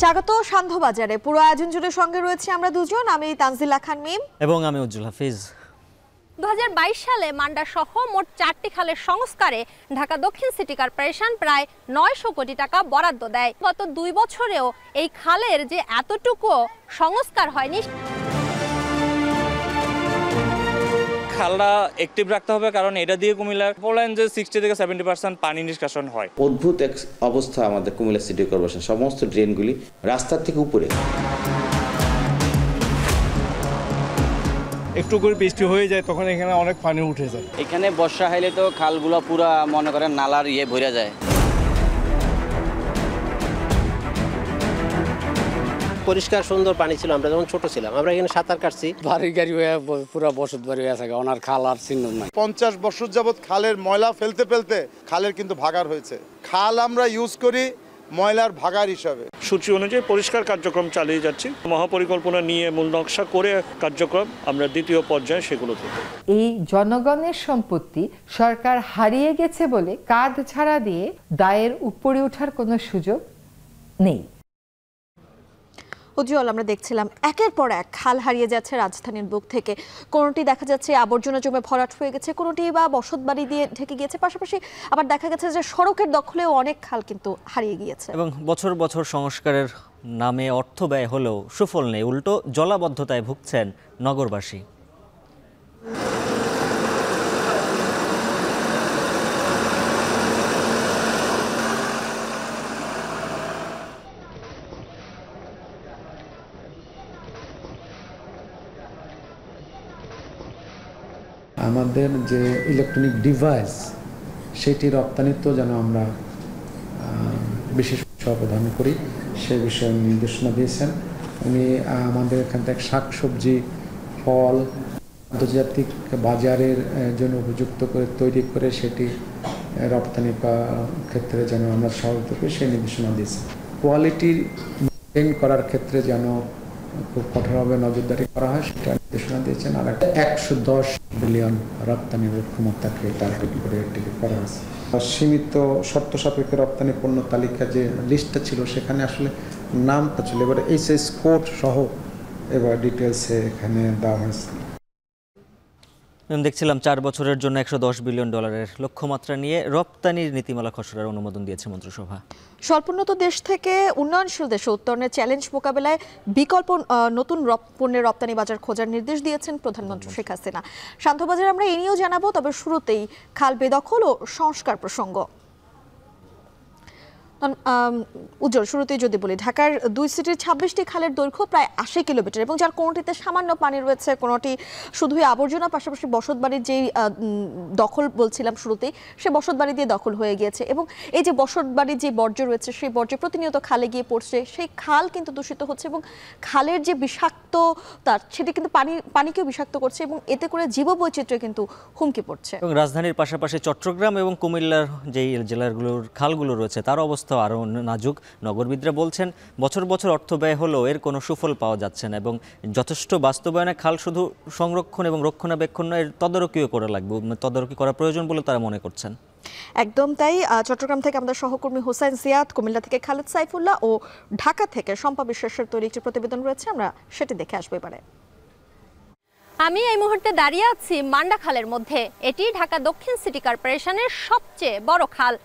স্বাগত সান্ধ্যবাজারে। পুরো আয়োজন জুড়ে সঙ্গে রয়েছে আমরা দুজন, আমি তানজিলা খান মিম এবং আমি উজ্জ্বল হাফিজ। 2022 সালে মান্ডা সহ মোট 4টি খালের সংস্কারে ঢাকা দক্ষিণ সিটি কর্পোরেশন প্রায় 900 কোটি টাকা বরাদ্দ দেয়। গত 2 বছরেও এই খালের যে এতটুকু সংস্কার হয়নি। খালটা অ্যাক্টিভ রাখতে হবে, কারণ এটা দিয়ে কুমিল্লার বলেন যে 60 থেকে 70% পানি নিষ্কাশন হয়। অদ্ভুত এক অবস্থা আমাদের কুমিল্লা সিটি কর্পোরেশন, সমস্ত ড্রেনগুলি রাস্তার থেকে উপরে। একটু করে বৃষ্টি হয়ে যায় তখন এখানে অনেক পানি উঠে যায়। এখানে বর্ষা হলে তো খালগুলো পুরা মনে করেন নালার ভরে যায়। পরিষ্কার সুন্দর পানি ছিল, আমরা যখন ছোট ছিলাম আমরা এখানে সাঁতার কাটছি। বাড়ি গাড়ি হয়ে পুরা বসত বাড়ি হয়ে থাকে, ওনার খাল আর চিহ্ন নাই। 50 বছর যাবৎ খালের ময়লা ফেলতে ফেলতে খালের কিন্তু ভাগার হয়েছে। খাল আমরা ইউজ করি ময়লার ভাগার হিসাবে। সূচি অনুযায়ী পরিষ্কার কার্যক্রম চালিয়ে যাচ্ছি। মহাপরিকল্পনা নিয়ে মূল নকশা করে কার্যক্রম আমরা দ্বিতীয় পর্যায়ে সেগুলো থেকে। এই জনগণের সম্পত্তি সরকার হারিয়ে গেছে বলে কাঁধ ছাড়া দিয়ে দায়ের উপরে ওঠার কোনো সুযোগ নেই। উজ্জ্বল, আমরা দেখছিলাম একের পর এক খাল হারিয়ে যাচ্ছে রাজধানীর বুক থেকে। কোনোটি দেখা যাচ্ছে আবর্জনা জমে ভরাট হয়ে গেছে, কোনোটি বা বসতবাড়ি দিয়ে ঢেকে গিয়েছে, পাশাপাশি আবার দেখা গেছে যে সড়কের দখলেও অনেক খাল কিন্তু হারিয়ে গিয়েছে। এবং বছর বছর সংস্কারের নামে অর্থ ব্যয় হলেও সুফল নেই, উল্টো জলাবদ্ধতায় ভুগছেন নগরবাসী। আমাদের যে ইলেকট্রনিক ডিভাইস সেটি রপ্তানিতেও যেন আমরা বিশেষ অবদান করি সে বিষয়ে নির্দেশনা দিয়েছেন উনি। আমাদের এখান থেকে শাকসবজি, ফল আন্তর্জাতিক বাজারের জন্য উপযুক্ত করে তৈরি করে সেটি রপ্তানি ক্ষেত্রে যেন আমরা সহায়তা করি সেই নির্দেশনা দিয়েছেন। কোয়ালিটি মেনটেন করার ক্ষেত্রে যেন খুব কঠোরভাবে নজরদারি করা হয় সেটা নির্দেশনা দিয়েছেন। আর 110 বিলিয়ন রপ্তানির ক্ষমতাকে টার্গেট করে এটিকে করা হয়েছে। সীমিত শর্ত সাপেক্ষে রপ্তানি পণ্য তালিকা যে লিস্টটা ছিল সেখানে আসলে নামটা ছিল, এবার এইচএস কোড সহ এবার ডিটেলসে এখানে দেওয়া হয়েছে। দেখছিলাম 4 বছরের জন্য $110 বিলিয়ন লক্ষ্যমাত্রা নিয়ে রপ্তানির নীতিমালা খসড়ার অনুমোদন দিয়েছে মন্ত্রিসভা। স্বল্পোন্নত দেশ থেকে উন্নয়নশীল দেশে উত্তরণের চ্যালেঞ্জ মোকাবেলায় বিকল্প নতুন পণ্যের রপ্তানি বাজার খোঁজার নির্দেশ দিয়েছেন প্রধানমন্ত্রী শেখ হাসিনা। সান্ধ্যবাজারে আমরা এই নিয়েও জানাবো, তবে শুরুতেই খাল বেদখল ও সংস্কার প্রসঙ্গ। উজ্জ্বল, শুরুতেই যদি বলি, ঢাকার 2 সিটির 26টি খালের দৈর্ঘ্য প্রায় 80 কিলোমিটার এবং যার কোনোটিতে সামান্য পানি রয়েছে, কোনোটি শুধুই আবর্জনা, পাশাপাশি বসতবাড়ির যেই দখল বলছিলাম শুরুতেই, সে বসতবাড়ি দিয়ে দখল হয়ে গিয়েছে। এবং এই যে বসতবাড়ির যে বর্জ্য রয়েছে সেই বর্জ্য প্রতিনিয়ত খালে গিয়ে পড়ছে, সেই খাল কিন্তু দূষিত হচ্ছে এবং খালের যে বিষাক্ততা সেটি কিন্তু পানিকেও বিষাক্ত করছে এবং এতে করে জীববৈচিত্র্য কিন্তু হুমকি পড়ছে। এবং রাজধানীর পাশাপাশি চট্টগ্রাম এবং কুমিল্লার যেই জেলাগুলোর খালগুলো রয়েছে তার অবস্থা আরও নাজুক। নগরবিদরা বলছেন বছর বছর অর্থ ব্যয় হলেও এর কোনো সুফল পাওয়া যাচ্ছে না এবং যথেষ্ট বাস্তবায়নে খাল শুধু সংরক্ষণ এবং রক্ষণাবেক্ষণের তদারকিও করা লাগবে, তদারকি করা প্রয়োজন বলে তারা মনে করছেন। একদম তাই। চট্টগ্রাম থেকে আমাদের সহকর্মী হোসেন জিয়াদ, কুমিল্লা থেকে খালেদ সাইফুল্লাহ ও ঢাকা থেকে শম্পা বিশ্বাসের তৈরি একটি প্রতিবেদন রয়েছে, আমরা সেটি দেখে আসবো এবারে। আমি এই মুহূর্তে দাঁড়িয়ে আছি মান্ডা খালের মধ্যে। এটি ঢাকা দক্ষিণ সিটি কর্পোরেশনের সবচেয়ে বড় খাল।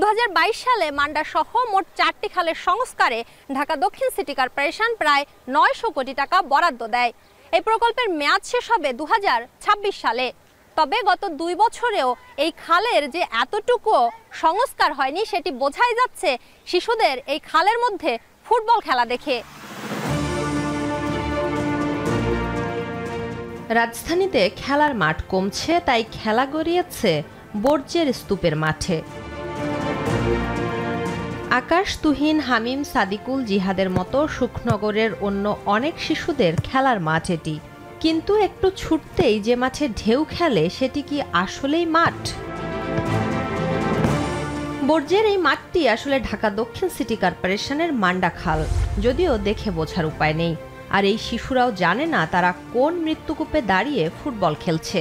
2022 সালে মান্ডা সহ মোট 4টি খালের সংস্কারে ঢাকা দক্ষিণ সিটি কর্পোরেশন প্রায় 900 কোটি টাকা বরাদ্দ দেয়। এই প্রকল্পের মেয়াদ শেষ হবে 2026 সালে। তবে গত 2 বছরেও এই খালের যে এতটুকু সংস্কার হয়নি সেটি বোঝাই যাচ্ছে শিশুদের এই খালের মধ্যে ফুটবল খেলা দেখে। রাজধানীতে খেলার মাঠ কমছে, তাই খেলা গড়িয়েছে বর্জ্যের স্তূপের মাঠে। আকাশ, তুহিন, হামিম, সাদিকুল, জিহাদের মতো সুখনগরের অন্য অনেক শিশুদের খেলার মাঠ এটি। কিন্তু একটু ছুটতেই যে মাঠে ঢেউ খেলে সেটি কি আসলেই মাঠ? বর্জ্যের এই মাঠটি আসলে ঢাকা দক্ষিণ সিটি কর্পোরেশনের মান্ডা খাল, যদিও দেখে বোঝার উপায় নেই। আর এই শিশুরাও জানে না তারা কোন মৃত্যুকূপে দাঁড়িয়ে ফুটবল খেলছে।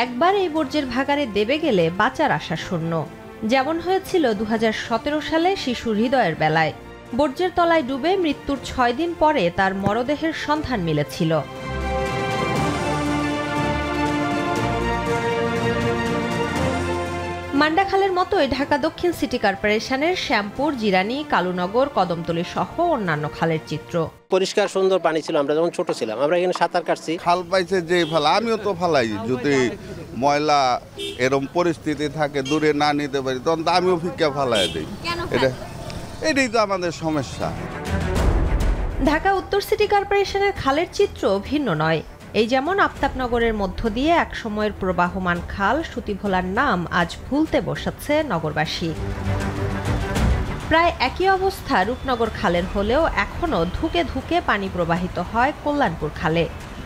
একবার এই বর্জ্যের ভাগাড়ে দেবে গেলে বাঁচার আশা শূন্য, যেমন হয়েছিল 2017 সালে শিশু হৃদয়ের বেলায়। বর্জ্যের তলায় ডুবে মৃত্যুর 6 দিন পরে তার মরদেহের সন্ধান মিলেছিল। মান্ডা খালের মতোই ঢাকা দক্ষিণ সিটি কর্পোরেশনের শ্যামপুর, জিরানী, কালুনগর, কদমতলী সহ অন্যান্য খালের চিত্র। পরিষ্কার সুন্দর পানি ছিল, আমরা যখন ছোট ছিলাম আমরা এখানে সাঁতার কাটছি। খাল পাইছে যে ফেলা, আমিও তো ফেলাই, যদি ময়লা এরকম পরিস্থিতি থাকে দূরে না নিতে পারি তখন তো আমিও ফিক্কা ফেলাই দিই। এটাই তো আমাদের সমস্যা। ঢাকা উত্তর সিটি কর্পোরেশনের খালের চিত্র ভিন্ন নয়। এই যেমন আফতাবনগরের মধ্য দিয়ে একসময়ের প্রবাহমান খাল সুতিভোলার নাম আজ ভুলতে বসেছে নগরবাসী। প্রায় একই অবস্থা রূপনগর খালের হলেও এখনও ধুকে ধুকে পানি প্রবাহিত হয় কল্যাণপুর খালে।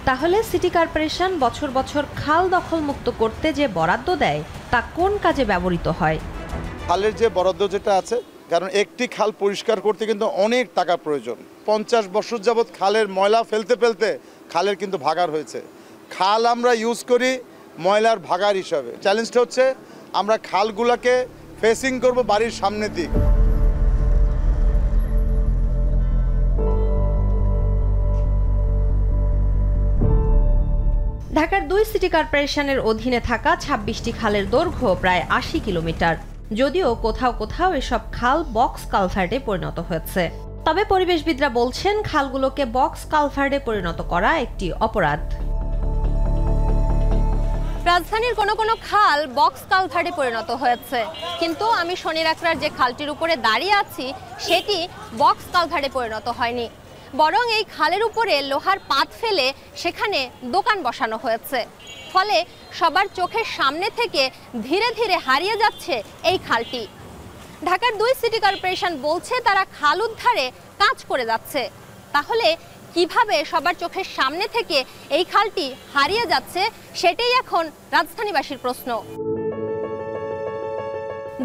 তাহলে সিটি কর্পোরেশন বছর বছর খাল দখলমুক্ত করতে যে বরাদ্দ দেয় তা কোন কাজে ব্যবহৃত হয়? খালের যে বরাদ্দ যেটা আছে, কারণ একটি খাল পরিষ্কার করতে কিন্তু অনেক টাকা প্রয়োজন। 50 বছর যাবৎ খালের ময়লা ফেলতে ফেলতে খালের কিন্তু ভাগার হয়েছে। খাল আমরা ইউজ করি ময়লার ভাগার হিসাবে। চ্যালেঞ্জটা হচ্ছে আমরা খালগুলোকে ফেসিং করব বাড়ির সামনের দিক। ঢাকার 2 সিটি কর্পোরেশনের অধীনে থাকা 26টি খালের দৈর্ঘ্য প্রায় 80 কিলোমিটার। যদিও কোথাও কোথাও এসব খাল বক্স কালভার্টে পরিণত হয়েছে, তবে পরিবেশবিদরা বলছেন খালগুলোকে বক্স কালভার্টে পরিণত করা একটি অপরাধ। রাজধানীর কোনো কোনো খাল বক্স কালভার্টে পরিণত হয়েছে, কিন্তু আমি শনিরাকড়ার যে খালটির উপরে দাঁড়িয়ে আছি সেটি বক্স কালভার্টে পরিণত হয়নি, বরং এই খালের উপরে লোহার পাত ফেলে সেখানে দোকান বসানো হয়েছে। ফলে সবার চোখের সামনে থেকে ধীরে ধীরে হারিয়ে যাচ্ছে এই খালটি। ঢাকার 2 সিটি কর্পোরেশন বলছে তারা খাল উদ্ধারে কাজ করে যাচ্ছে। তাহলে কিভাবে সবার চোখের সামনে থেকে এই খালটি হারিয়ে যাচ্ছে সেটাই এখন রাজধানীবাসীর প্রশ্ন।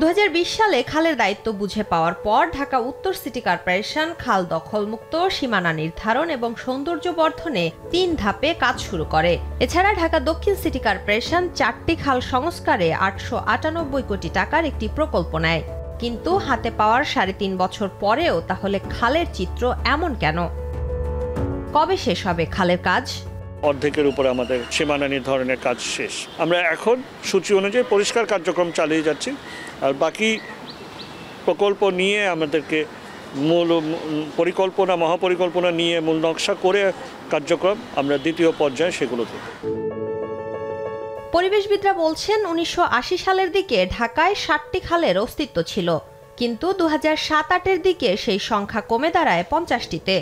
2020 সালে খালের দায়িত্ব বুঝে পাওয়ার পর ঢাকা উত্তর সিটি কর্পোরেশন খাল দখলমুক্ত, সীমানা নির্ধারণ এবং সৌন্দর্য বর্ধনে 3 ধাপে কাজ শুরু করে। এছাড়া ঢাকা দক্ষিণ সিটি কর্পোরেশন 4টি খাল সংস্কারে 898 কোটি টাকার একটি প্রকল্প নেয়। কিন্তু হাতে পাওয়ার 3.5 বছর পরেও তাহলে খালের চিত্র এমন কেন? কবে শেষ হবে খালের কাজ? অর্ধেকের উপরে আমাদের সীমানা নির্ধারণের কাজ শেষ। আমরা এখন সূচি অনুযায়ী পরিষ্কার কার্যক্রম চালিয়ে যাচ্ছি, আর বাকি প্রকল্প নিয়ে আমাদেরকে মূল পরিকল্পনা, মহাপরিকল্পনা নিয়ে মূল নকশা করে কার্যক্রম আমরা দ্বিতীয় পর্যায়ে সেগুলোতে। পরিবেশবিদরা বলছেন 1980 সালের দিকে ঢাকায় 60টি খালের অস্তিত্ব ছিল, কিন্তু 2007-08-এর দিকে সেই সংখ্যা কমে দাঁড়ায় 50টিতে।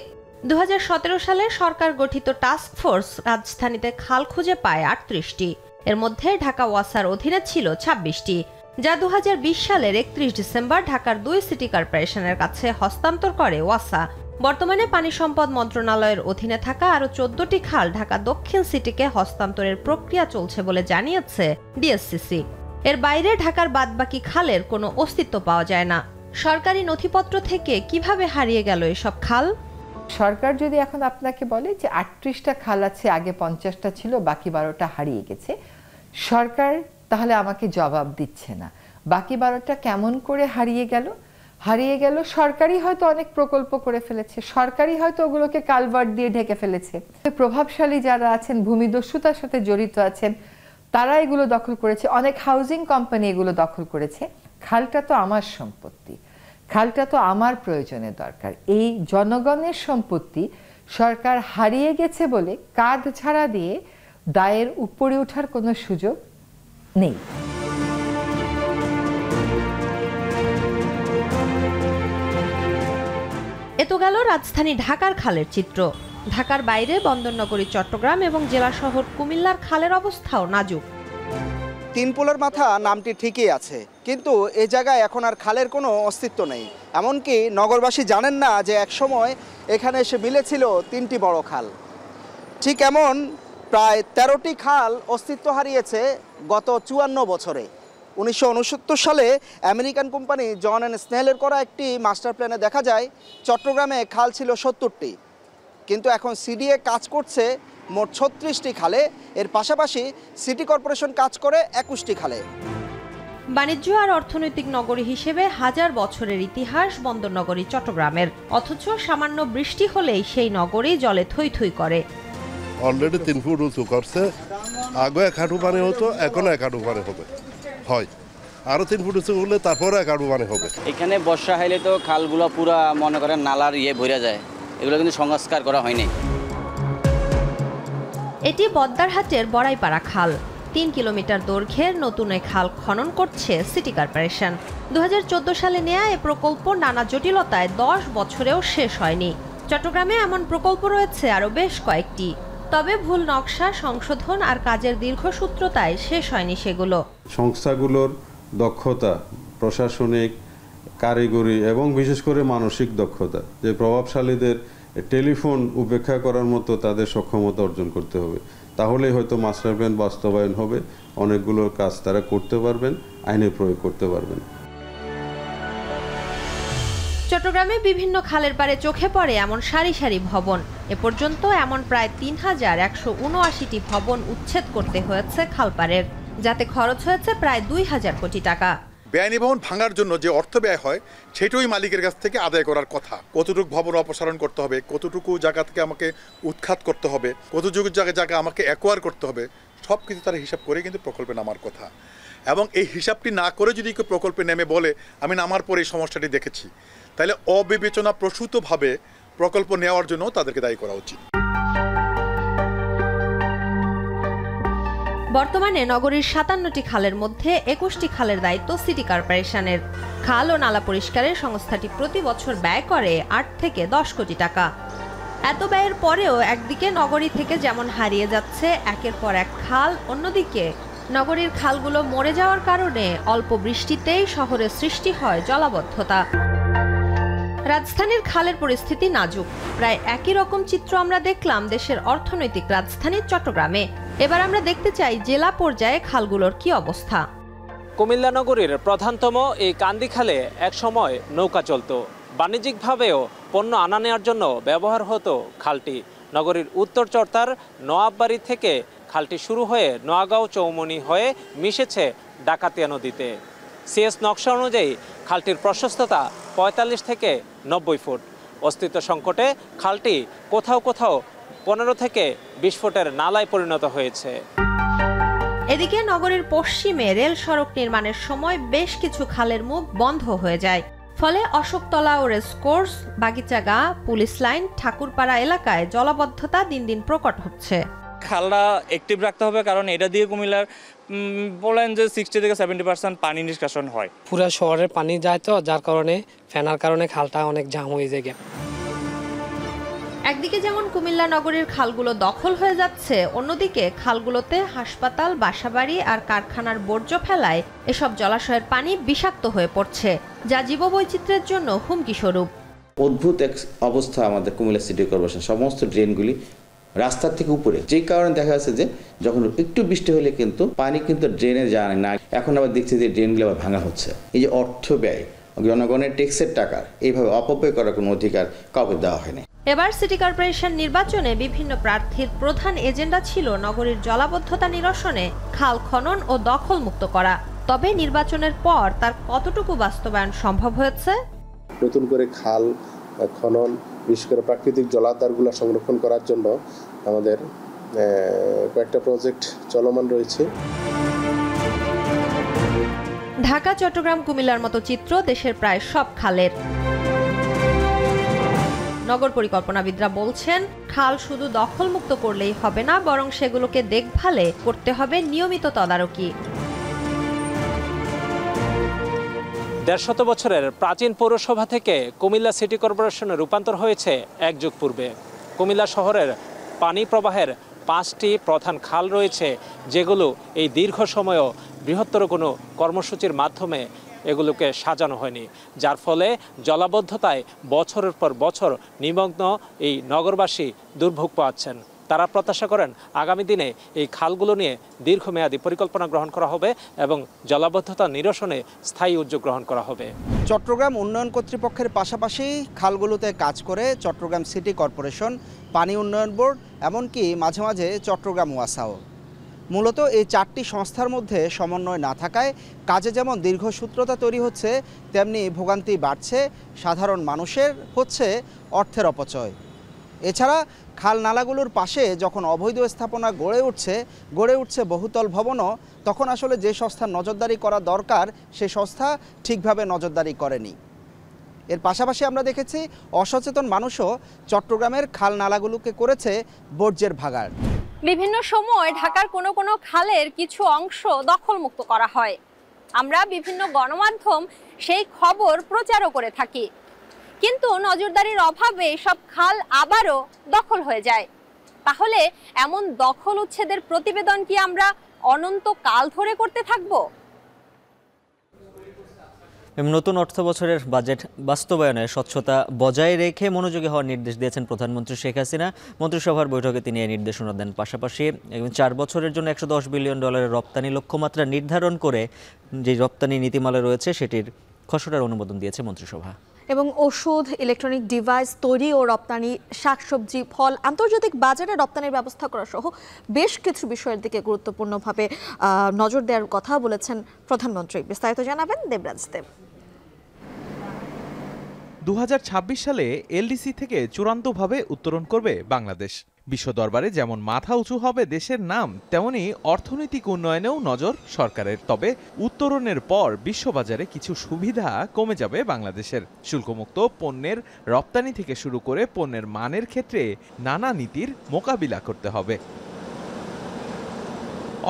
2017 সালে সরকার গঠিত টাস্ক ফোর্স রাজধানীতে খাল খুঁজে পায় 38টি। এর মধ্যে ঢাকা ওয়াসার অধীনে ছিল 26টি, যা 2020 সালের 31 ডিসেম্বর ঢাকার 2 সিটি কর্পোরেশনের কাছে হস্তান্তর করে ওয়াসা। বর্তমানে পানি সম্পদ মন্ত্রণালয়ের অধীনে থাকা আরও 14টি খাল ঢাকা দক্ষিণ সিটিকে হস্তান্তরের প্রক্রিয়া চলছে বলে জানিয়েছে ডিএসসিসি। এর বাইরে ঢাকার বাদবাকি খালের কোনো অস্তিত্ব পাওয়া যায় না। সরকারি নথিপত্র থেকে কিভাবে হারিয়ে গেল এসব খাল? সরকার যদি এখন আপনাকে বলে যে 38টা খাল আছে, আগে 50টা ছিল, বাকি 12টা হারিয়ে গেছে, সরকার তাহলে আমাকে জবাব দিচ্ছে না বাকি 12টা কেমন করে হারিয়ে গেল। সরকারি হয়তো অনেক প্রকল্প করে ফেলেছে, সরকারি হয়তো ওগুলোকে কালভার্ট দিয়ে ঢেকে ফেলেছে। প্রভাবশালী যারা আছেন, ভূমিদস্যুতার সাথে জড়িত আছেন, তারা এগুলো দখল করেছে। অনেক হাউজিং কোম্পানি এগুলো দখল করেছে। খালটা তো আমার সম্পত্তি, খালটা তো আমার প্রয়োজনে দরকার। এই জনগণের সম্পত্তি সরকার হারিয়ে গেছে বলে কাঁধ ঝাড়া দিয়ে দায়ের উপরে ওঠার কোনো সুযোগ নেই। এ তো গেল রাজধানী ঢাকার খালের চিত্র। ঢাকার বাইরে বন্দরনগরী চট্টগ্রাম এবং জেলা শহর কুমিল্লার খালের অবস্থাও নাজুক। তিনপোলের মাথা নামটি ঠিকই আছে, কিন্তু এ জায়গায় এখন আর খালের কোনো অস্তিত্ব নেই। এমনকি নগরবাসী জানেন না যে একসময় এখানে এসে মিলেছিল 3টি বড় খাল। ঠিক এমন প্রায় 13টি খাল অস্তিত্ব হারিয়েছে গত 54 বছরে। 1969 সালে আমেরিকান কোম্পানি জন অ্যান্ড স্নেলের করা একটি মাস্টার প্ল্যানে দেখা যায় চট্টগ্রামে খাল ছিল 70টি, কিন্তু এখন সিডিএ কাজ করছে মোট 36টি খালে। এর পাশাপাশি সিটি কর্পোরেশন কাজ করে 21টি খালে। বাণিজ্য আর অর্থনৈতিক নগরী হিসেবে হাজার বছরের ইতিহাস বন্দরনগরী চট্টগ্রামের, অথচ সামান্য বৃষ্টি হলেই সেই নগরী জলে থই থই করে। অলরেডি 3 ফুট উঁচু করছে, আগে 1 হাঁটু পানি হতো, এখন 1 হাঁটু পানি হবে, হয় আরো 3 ফুট উঁচু হলে তারপরে 1 হাঁটু পানি হবে। এখানে বর্ষা হলে তো খালগুলো পুরা মনে করেন নালার ভরে যায়, এগুলো কিন্তু সংস্কার করা হয়নি। এটি বদ্দারহাটের বড়াইপাড়া খাল। 3 কিলোমিটার দৈর্ঘ্যের নতুন এই খাল খনন করছে সিটি কর্পোরেশন। 2014 সালে নেয়া এ প্রকল্প নানা জটিলতায় 10 বছরেও শেষ হয়নি। চট্টগ্রামে এমন প্রকল্প রয়েছে আরও বেশ কয়েকটি, তবে ভুল নকশা, সংশোধন আর কাজের দীর্ঘসূত্রতায় শেষ হয়নি সেগুলো। সংস্থাগুলোর দক্ষতা, প্রশাসনিক, কারিগরি এবং বিশেষ করে মানসিক দক্ষতা, যে প্রভাবশালীদের টেলিফোন উপেক্ষা করার মতো তাদের সক্ষমতা অর্জন করতে হবে, তাহলেই হয়তো মাস্টার প্ল্যান বাস্তবায়ন হবে, অনেকগুলো কাজ তারা করতে পারবেন, আইনে প্রয়োগ করতে পারবেন। চট্টগ্রামে বিভিন্ন খালের পাড়ে চোখে পড়ে এমন সারি সারি ভবন। এ পর্যন্ত এমন প্রায় 3179টি ভবন উচ্ছেদ করতে হয়েছে খালপাড়ের, যাতে খরচ হয়েছে প্রায় 2000 কোটি টাকা। বেআইনি ভবন ভাঙার জন্য যে অর্থ ব্যয় হয় সেটাই মালিকের কাছ থেকে আদায় করার কথা। কতটুকু ভবন অপসারণ করতে হবে, কতটুকু জায়গা থেকে আমাকে উৎখাত করতে হবে, কতটুকু জায়গা আমাকে অ্যাকোয়ার করতে হবে, সব কিছু তারা হিসাব করে কিন্তু প্রকল্পে নামার কথা। এবং এই হিসাবটি না করে যদি কেউ প্রকল্পে নেমে বলে আমি নামার পরে এই সমস্যাটি দেখেছি, তাহলে অবিবেচনা প্রসূতভাবে প্রকল্প নেওয়ার জন্য তাদেরকে দায়ী করা উচিত। বর্তমানে নগরীর 57টি খালের মধ্যে 21টি খালের দায়িত্ব সিটি কর্পোরেশনের। খাল ও নালা পরিষ্কারের সংস্থাটি প্রতি বছর ব্যয় করে 8 থেকে 10 কোটি টাকা। এত ব্যয়ের পরেও একদিকে নগরী থেকে যেমন হারিয়ে যাচ্ছে একের পর এক খাল, অন্যদিকে নগরীর খালগুলো মরে যাওয়ার কারণে অল্প বৃষ্টিতেই শহরে সৃষ্টি হয় জলাবদ্ধতা। রাজধানীর খালের পরিস্থিতি নাজুক। প্রায় একই রকম চিত্র আমরা দেখলাম দেশের অর্থনৈতিক রাজধানী চট্টগ্রামে। এবার আমরা দেখতে চাই জেলা পর্যায়ে খালগুলোর কি অবস্থা। কুমিল্লা নগরীর প্রধানতম এই কান্দি খালে একসময় নৌকা চলত। বাণিজ্যিকভাবেও পণ্য আনা নেওয়ার জন্য ব্যবহার হতো খালটি। নগরীর উত্তর চর্তার নওয়াববাড়ি থেকে খালটি শুরু হয়ে নোয়াগাঁও চৌমনি হয়ে মিশেছে ডাকাতিয়া নদীতে। সিএস নকশা অনুযায়ী খালটির প্রশস্ততা 45 থেকে 90 ফুট। অস্তিত্ব সংকটে খালটি কোথাও কোথাও 15 থেকে 20 ফুটের নালায় পরিণত হয়েছে। এদিকে নগরীর পশ্চিমে রেল সড়ক নির্মাণের সময় বেশ কিছু খালের মুখ বন্ধ হয়ে যায়। ফলে অশোকতলা ও রেসকোর্স, বাগিচাগা, পুলিশ লাইন, ঠাকুরপাড়া এলাকায় জলাবদ্ধতা দিন দিন প্রকট হচ্ছে। খালটা অ্যাক্টিভ রাখতে হবে, কারণ এটা দিয়ে কুমিল্লার বলেন যে 60 থেকে 70% পানি নিষ্কাশন হয়। পুরো শহরের পানি যায় তো, যার কারণে ফেনার কারণে খালটা অনেক জাম হয়ে যায়। একদিকে যেমন কুমিল্লা নগরীর খালগুলো দখল হয়ে যাচ্ছে, অন্যদিকে খালগুলোতে হাসপাতাল, বাসাবাড়ি আর কারখানার বর্জ্য ফেলায় এসব জলাশয়ের পানি বিষাক্ত হয়ে পড়ছে, যা জীববৈচিত্র্যের জন্য হুমকি স্বরূপ। অদ্ভুত এক অবস্থা আমাদের কুমিল্লা সিটি কর্পোরেশন, সমস্ত ড্রেনগুলি রাস্তার থেকে উপরে, যেই কারণে দেখা যাচ্ছে যে যখন একটু বৃষ্টি হলে কিন্তু পানি কিন্তু ড্রেনে যায় না। এখন আবার দেখছি যে ড্রেনগুলো আবার ভাঙা হচ্ছে। এই যে অর্থ ব্যয়, জনগণের ট্যাক্সের টাকার এইভাবে অপব্যয় করার কোনো অধিকার কাউকে দেওয়া হয়নি। এবার সিটি কর্পোরেশন নির্বাচনে বিভিন্ন প্রার্থীর প্রধান এজেন্ডা ছিল নগরীর জলাবদ্ধতা নিরসনে খাল খনন ও দখল মুক্ত করা। তবে নির্বাচনের পর তার কতটুকু বাস্তবায়ন সম্ভব হয়েছে? নতুন করে খাল খনন, বিশেষ করে প্রাকৃতিক জলাধারগুলো সংরক্ষণ করার জন্য আমাদের কয়েকটা প্রজেক্ট চলমান রয়েছে। ঢাকা, চট্টগ্রাম, কুমিল্লার মতো চিত্র দেশের প্রায় সব খালের। নগর পরিকল্পনাবিদরা বলছেন, খাল শুধু দখলমুক্ত করলেই হবে না, বরং সেগুলোকে দেখভালে করতে হবে নিয়মিত তদারকি। 150 বছরের প্রাচীন পৌরসভা থেকে কুমিল্লা সিটি কর্পোরেশনে রূপান্তর হয়েছে এক যুগ পূর্বে। কুমিল্লা শহরের পানি প্রবাহের 5টি প্রধান খাল রয়েছে, যেগুলো এই দীর্ঘ সময়ও বৃহত্তর কোনো কর্মসূচির মাধ্যমে এগুলোকে সাজানো হয়নি, যার ফলে জলাবদ্ধতায় বছরের পর বছর নিমগ্ন এই নগরবাসী দুর্ভোগ পাচ্ছেন। তারা প্রত্যাশা করেন আগামী দিনে এই খালগুলো নিয়ে দীর্ঘমেয়াদী পরিকল্পনা গ্রহণ করা হবে এবং জলাবদ্ধতা নিরসনে স্থায়ী উদ্যোগ গ্রহণ করা হবে। চট্টগ্রাম উন্নয়ন কর্তৃপক্ষের পাশাপাশি খালগুলোতে কাজ করে চট্টগ্রাম সিটি কর্পোরেশন, পানি উন্নয়ন বোর্ড, এমনকি মাঝে মাঝে চট্টগ্রাম ওয়াসাও। মূলত এই 4টি সংস্থার মধ্যে সমন্বয় না থাকায় কাজে যেমন দীর্ঘসূত্রতা তৈরি হচ্ছে, তেমনি ভোগান্তি বাড়ছে, সাধারণ মানুষের হচ্ছে অর্থের অপচয়। এছাড়া খাল নালাগুলোর পাশে যখন অবৈধ স্থাপনা গড়ে উঠছে বহুতল ভবনও, তখন আসলে যে সংস্থার নজরদারি করা দরকার সে সংস্থা ঠিকভাবে নজরদারি করেনি। এর পাশাপাশি আমরা দেখেছি অসচেতন মানুষও চট্টগ্রামের খাল নালাগুলোকে করেছে বর্জ্যের ভাগাড়। বিভিন্ন সময় ঢাকার কোনো কোনো খালের কিছু অংশ দখলমুক্ত করা হয়। আমরা বিভিন্ন গণমাধ্যম সেই খবর প্রচারও করে থাকি, কিন্তু নজরদারির অভাবে সব খাল আবারও দখল হয়ে যায়। তাহলে এমন দখল উচ্ছেদের প্রতিবেদন কি আমরা অনন্তকাল ধরে করতে থাকব? নতুন অর্থ বছরের বাজেট বাস্তবায়নে স্বচ্ছতা বজায় রেখে মনোযোগী হওয়ার নির্দেশ দিয়েছেন প্রধানমন্ত্রী শেখ হাসিনা। মন্ত্রিসভার বৈঠকে তিনি এই নির্দেশনা দেন। পাশাপাশি 4 বছরের জন্য $110 বিলিয়ন রপ্তানি লক্ষ্যমাত্রা নির্ধারণ করে যে রপ্তানি নীতিমালা রয়েছে সেটির খসড়ার অনুমোদন দিয়েছে মন্ত্রিসভা। এবং ওষুধ, ইলেকট্রনিক ডিভাইস তৈরি ও রপ্তানি, শাকসবজি, ফল আন্তর্জাতিক বাজারে রপ্তানির ব্যবস্থা করা সহ বেশ কিছু বিষয়ের দিকে গুরুত্বপূর্ণভাবে নজর দেওয়ার কথা বলেছেন প্রধানমন্ত্রী। বিস্তারিত জানাবেন দেবরাজ দেব। 2026 সালে এলডিসি থেকে চূড়ান্তভাবে উত্তরণ করবে বাংলাদেশ। বিশ্ব দরবারে যেমন মাথা উঁচু হবে দেশের নাম, তেমনি অর্থনৈতিক উন্নয়নেও নজর সরকারের। তবে উত্তরণের পর বিশ্ববাজারে কিছু সুবিধা কমে যাবে বাংলাদেশের। শুল্কমুক্ত পণ্যের রপ্তানি থেকে শুরু করে পণ্যের মানের ক্ষেত্রে নানা নীতির মোকাবিলা করতে হবে।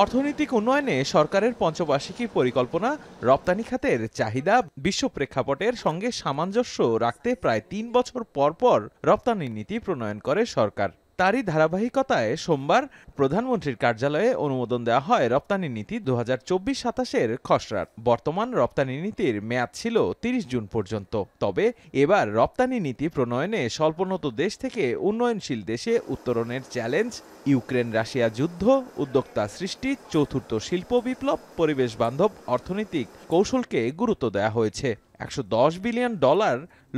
অর্থনৈতিক উন্নয়নে সরকারের পঞ্চবার্ষিকী পরিকল্পনা রপ্তানি খাতের চাহিদা বিশ্ব প্রেক্ষাপটের সঙ্গে সামঞ্জস্য রাখতে প্রায় 3 বছর পর পর রপ্তানি নীতি প্রণয়ন করে সরকার। তারই ধারাবাহিকতায় সোমবার প্রধানমন্ত্রীর কার্যালয়ে অনুমোদন দেওয়া হয় রপ্তানি নীতি 2024-27 খসড়ার। বর্তমান রপ্তানি নীতির মেয়াদ ছিল 30 জুন পর্যন্ত। তবে এবার রপ্তানি নীতি প্রণয়নে স্বল্পোন্নত দেশ থেকে উন্নয়নশীল দেশে উত্তরণের চ্যালেঞ্জ, ইউক্রেন রাশিয়া যুদ্ধ, উদ্যোক্তা সৃষ্টি, চতুর্থ শিল্প বিপ্লব, পরিবেশ বান্ধব অর্থনৈতিক কৌশলকে গুরুত্ব দেওয়া হয়েছে। $110 বিলিয়ন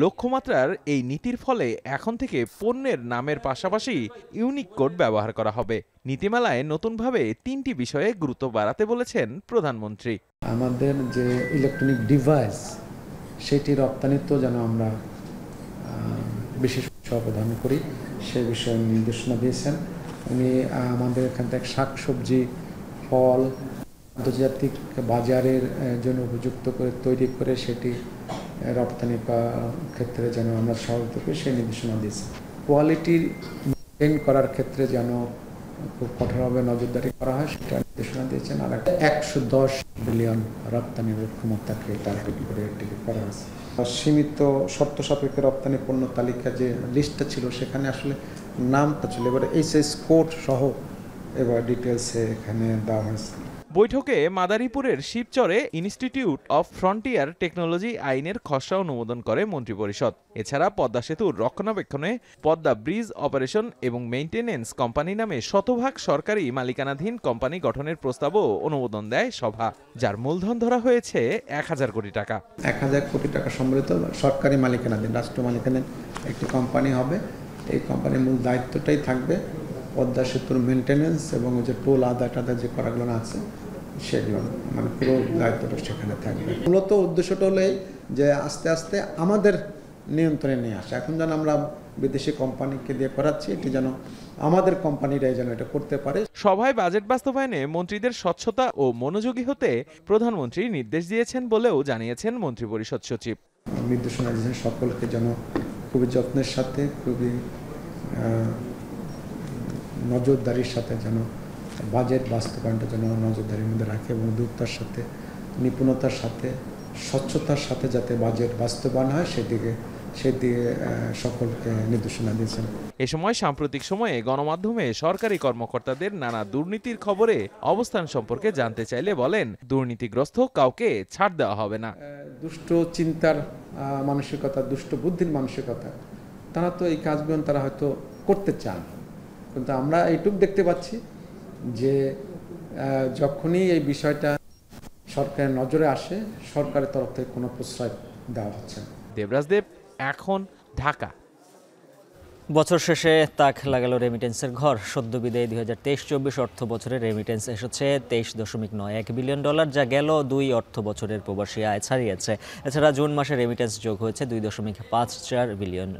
লক্ষ্যমাত্রার এই নীতির ফলে এখন থেকে পণ্যের নামের পাশাপাশি ইউনিক কোড ব্যবহার করা হবে। নীতিমালায় নতুনভাবে 3টি বিষয়ে গুরুত্ব বাড়াতে বলেছেন প্রধানমন্ত্রী। আমাদের যে ইলেকট্রনিক ডিভাইস সেটি রপ্তানিতেও যেন আমরা বিশেষ অবদান করি সে বিষয়ে নির্দেশনা দিয়েছেন উনি। আমাদের এখান থেকে শাকসবজি, ফল আন্তর্জাতিক বাজারের জন্য উপযুক্ত করে তৈরি করে সেটি রপ্তানি ক্ষেত্রে যেন আমরা সহায়তা করি সেই নির্দেশনা দিয়েছি। কোয়ালিটি মেনটেন করার ক্ষেত্রে যেন খুব কঠোরভাবে নজরদারি করা হয় সেটা নির্দেশনা দিয়েছেন। আর একটা $110 বিলিয়ন রপ্তানির লক্ষ্যমাত্রাকে টার্গেট করে এটিকে করা হয়েছে। সীমিত শর্ত সাপেক্ষে রপ্তানি পণ্য তালিকা যে লিস্টটা ছিল সেখানে আসলে নামটা ছিল, এবার এইচএস কোড সহ এবার ডিটেলসে এখানে দেওয়া হয়েছে। বৈঠকে মাদারীপুরের শিবচরে ইনস্টিটিউট অফ ফ্রন্টিয়ার টেকনোলজি আইনের খসড়া অনুমোদন করে মন্ত্রিপরিষদ। এছাড়া পদ্মা সেতুর রক্ষণাবেক্ষণে পদ্মা ব্রিজ অপারেশন এবং মেইনটেনেন্স কোম্পানি নামে শতভাগ সরকারি মালিকানাধীন কোম্পানি গঠনের প্রস্তাবও অনুমোদন দেয় সভা, যার মূলধন ধরা হয়েছে 1000 কোটি টাকা। 1000 কোটি টাকা সম্বলিত সরকারি মালিকানাধীন, রাষ্ট্র মালিকানাধীন একটি কোম্পানি হবে। এই কোম্পানির মূল দায়িত্বটাই থাকবে পদ্মা সেতুর মেনটেনেন্স এবং ওই যে টোল আদায় যে করাগুলো আছে সেগুলো, মানে পুরো দায়িত্বটা সেখানে থাকবে। মূলত উদ্দেশ্যটা হলে যে আস্তে আস্তে আমাদের নিয়ন্ত্রণে নিয়ে আসে। এখন যেন আমরা বিদেশি কোম্পানিকে দিয়ে করাচ্ছি, এটি যেন আমাদের কোম্পানিরাই যেন এটা করতে পারে। সভায় বাজেট বাস্তবায়নে মন্ত্রীদের স্বচ্ছতা ও মনোযোগী হতে প্রধানমন্ত্রী নির্দেশ দিয়েছেন বলেও জানিয়েছেন মন্ত্রিপরিষদ সচিব। নির্দেশনা দিয়েছেন সকলকে যেন খুবই যত্নের সাথে, খুবই নজরদারির সাথে যেন বাজেট বাস্তবায়নটা যেন নজরদারির মধ্যে রাখে এবং দ্রুততার সাথে, নিপুণতার সাথে, স্বচ্ছতার সাথে যাতে বাজেট বাস্তবায়ন হয় সেদিকে সকলকে নির্দেশনা দিয়েছেন। এ সময় সাম্প্রতিক সময়ে গণমাধ্যমে সরকারি কর্মকর্তাদের নানা দুর্নীতির খবরে অবস্থান সম্পর্কে জানতে চাইলে বলেন, দুর্নীতিগ্রস্ত কাউকে ছাড় দেওয়া হবে না। দুষ্ট চিন্তার মানসিকতা, দুষ্ট বুদ্ধির মানসিকতা, তারা তো এই কাজগুলো তারা হয়তো করতে চান, কিন্তু আমরা এইটুকু দেখতে পাচ্ছি যে যখনই এই বিষয়টা সরকারের নজরে আসে সরকারের তরফ থেকে কোনো প্রশ্রয় দেওয়া হচ্ছে না। দেবরাজ দেব, এখন ঢাকা। বছর শেষে তাক লাগালো রেমিটেন্সের ঘর। সদ্য বিদায়ী 2023-24 অর্থ বছরে রেমিটেন্স এসেছে $23.91 বিলিয়ন, যা গেল 2 অর্থ বছরের প্রবাসী আয় ছাড়িয়েছে। এছাড়া জুন মাসে রেমিটেন্স যোগ হয়েছে $2.54 বিলিয়ন।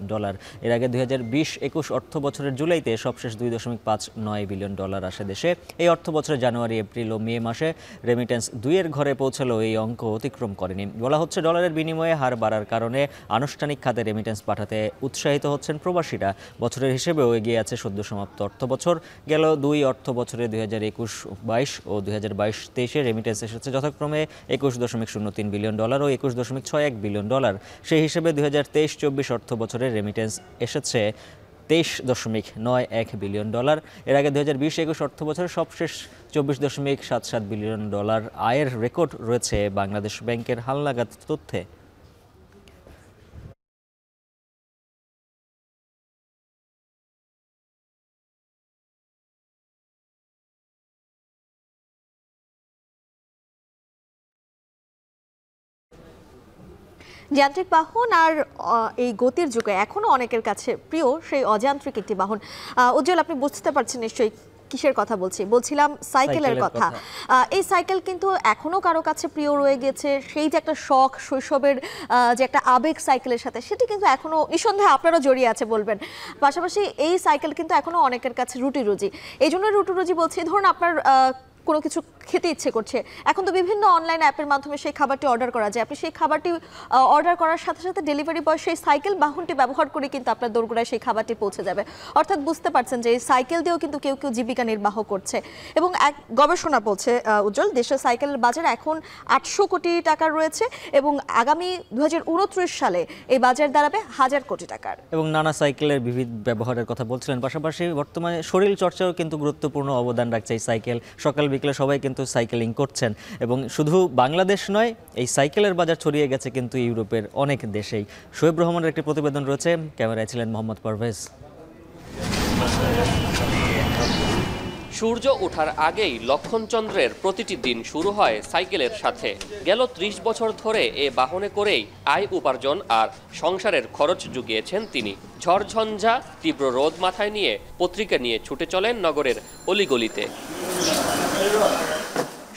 এর আগে 2020-21 অর্থ বছরের জুলাইতে সবশেষ $2.59 বিলিয়ন আসে দেশে। এই অর্থ বছরে জানুয়ারি, এপ্রিল ও মে মাসে রেমিটেন্স 2-এর ঘরে পৌঁছালেও এই অঙ্ক অতিক্রম করেনি। বলা হচ্ছে, ডলারের বিনিময়ে হার বাড়ার কারণে আনুষ্ঠানিক খাতে রেমিটেন্স পাঠাতে উৎসাহিত হচ্ছেন প্রবাসীরা। বছরের হিসেবেও এগিয়ে আছে সদ্য সমাপ্ত অর্থ বছর। গেল 2 অর্থ বছরে 2021-22 ও 2022-23 রেমিটেন্স এসেছে যথাক্রমে $21.03 বিলিয়ন ও $21.61 বিলিয়ন। সেই হিসেবে 2023-24 অর্থ বছরে রেমিটেন্স এসেছে $23.91 বিলিয়ন। এর আগে 2020-21 অর্থ বছরে সবশেষ $24.77 বিলিয়ন আয়ের রেকর্ড রয়েছে বাংলাদেশ ব্যাংকের হালনাগাদ তথ্যে। যান্ত্রিক বাহন আর এই গতির যুগে এখনো অনেকের কাছে প্রিয় সেই অযান্ত্রিক একটি বাহন। উজ্জ্বল, আপনি বুঝতে পারছেন নিশ্চয়ই কিসের কথা বলছিলাম সাইকেলের কথা। এই সাইকেল কিন্তু এখনো কারো কাছে প্রিয় রয়ে গেছে। সেই যে একটা শখ, শৈশবের যে একটা আবেগ সাইকেলের সাথে, সেটি কিন্তু এখনো নিঃসন্দেহে আপনারও জড়িয়ে আছে বলবেন। পাশাপাশি এই সাইকেল কিন্তু এখনো অনেকের কাছে রুটি রুজি। এই জন্য রুটি রুজি বলছি, ধরুন আপনার কোনো কিছু খেতে ইচ্ছে করছে, এখন তো বিভিন্ন অনলাইন অ্যাপের মাধ্যমে সেই খাবারটি অর্ডার করা যায়। আপনি সেই খাবারটি অর্ডার করার সাথে সাথে ডেলিভারি বয় সেই সাইকেল বাহনটি ব্যবহার করে কিন্তু আপনার দোরগোড়ায় সেই খাবারটি পৌঁছে যাবে। অর্থাৎ বুঝতে পারছেন যে এই সাইকেল দিয়েও কিন্তু কেউ কেউ জীবিকা নির্বাহ করছে। এবং এক গবেষণা বলছে, উজ্জ্বল, দেশের সাইকেলের বাজার এখন 800 কোটি টাকার রয়েছে এবং আগামী 2029 সালে এই বাজার দাঁড়াবে 1000 কোটি টাকার। এবং নানা সাইকেলের বিবিধ ব্যবহারের কথা বলছিলেন। পাশাপাশি বর্তমানে শরীর চর্চাও কিন্তু গুরুত্বপূর্ণ অবদান রাখছে এই সাইকেল। সকাল বিকেলে সবাই কিন্তু সাইকেলিং করছেন এবং শুধু বাংলাদেশ নয়, এই সাইকেলের বাজার ছড়িয়ে গেছে কিন্তু ইউরোপের অনেক দেশেই। শোয়েব রহমানের একটি প্রতিবেদন রয়েছে, ক্যামেরায় ছিলেন মোহাম্মদ পারভেজ। সূর্য ওঠার আগেই লক্ষণচন্দ্রের প্রতিটি দিন শুরু হয় সাইকেলের সাথে। গেল 30 বছর ধরে এ বাহনে করেই আয় উপার্জন আর সংসারের খরচ জুগিয়েছেন তিনি। ঝড়ঝঞ্ঝা, তীব্র রোদ মাথায় নিয়ে পত্রিকা নিয়ে ছুটে চলেন নগরের অলিগলিতে।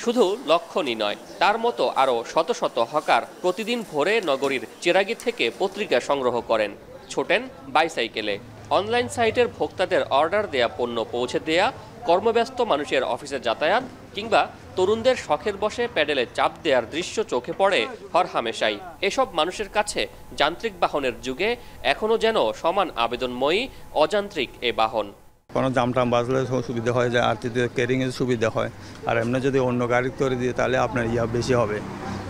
শুধু লক্ষণই নয়, তার মতো আরও শত শত হকার প্রতিদিন ভোরে নগরীর চেরাগি থেকে পত্রিকা সংগ্রহ করেন, ছোটেন বাইসাইকেলে। অনলাইন সাইটের ভোক্তাদের অর্ডার দেয়া পণ্য পৌঁছে দেয়া, কর্মব্যস্ত মানুষের অফিসে যাতায়াত কিংবা তরুণদের শখের বসে প্যাডেলে চাপ দেওয়ার দৃশ্য চোখে পড়ে হরহামেশাই। এসব মানুষের কাছে যান্ত্রিক বাহনের যুগে এখনও যেন সমান আবেদনময়ী অযান্ত্রিক এ বাহন। কোনো জাম টাম বাজলে সুবিধা হয় যায়, আর যদি ক্যারিংয়ের সুবিধা হয়, আর এমনি যদি অন্য গাড়ি তৈরি দিয়ে তাহলে আপনার বেশি হবে,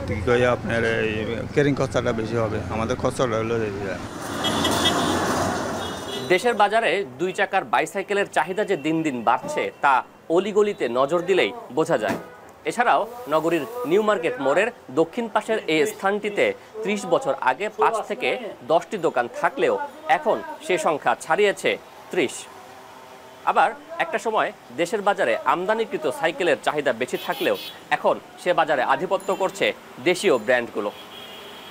ঠিক হয়ে আপনার এই ক্যারিং খরচাটা বেশি হবে, আমাদের খরচাটা হলো যায়। দেশের বাজারে 2 চাকার বাইসাইকেলের চাহিদা যে দিন দিন বাড়ছে তা অলিগলিতে নজর দিলেই বোঝা যায়। এছাড়াও নগরীর নিউ মার্কেট মোড়ের দক্ষিণ পাশের এই স্থানটিতে 30 বছর আগে 5 থেকে 10টি দোকান থাকলেও এখন সে সংখ্যা ছাড়িয়েছে 30। আবার একটা সময় দেশের বাজারে আমদানিকৃত সাইকেলের চাহিদা বেশি থাকলেও এখন সে বাজারে আধিপত্য করছে দেশীয় ব্র্যান্ডগুলো।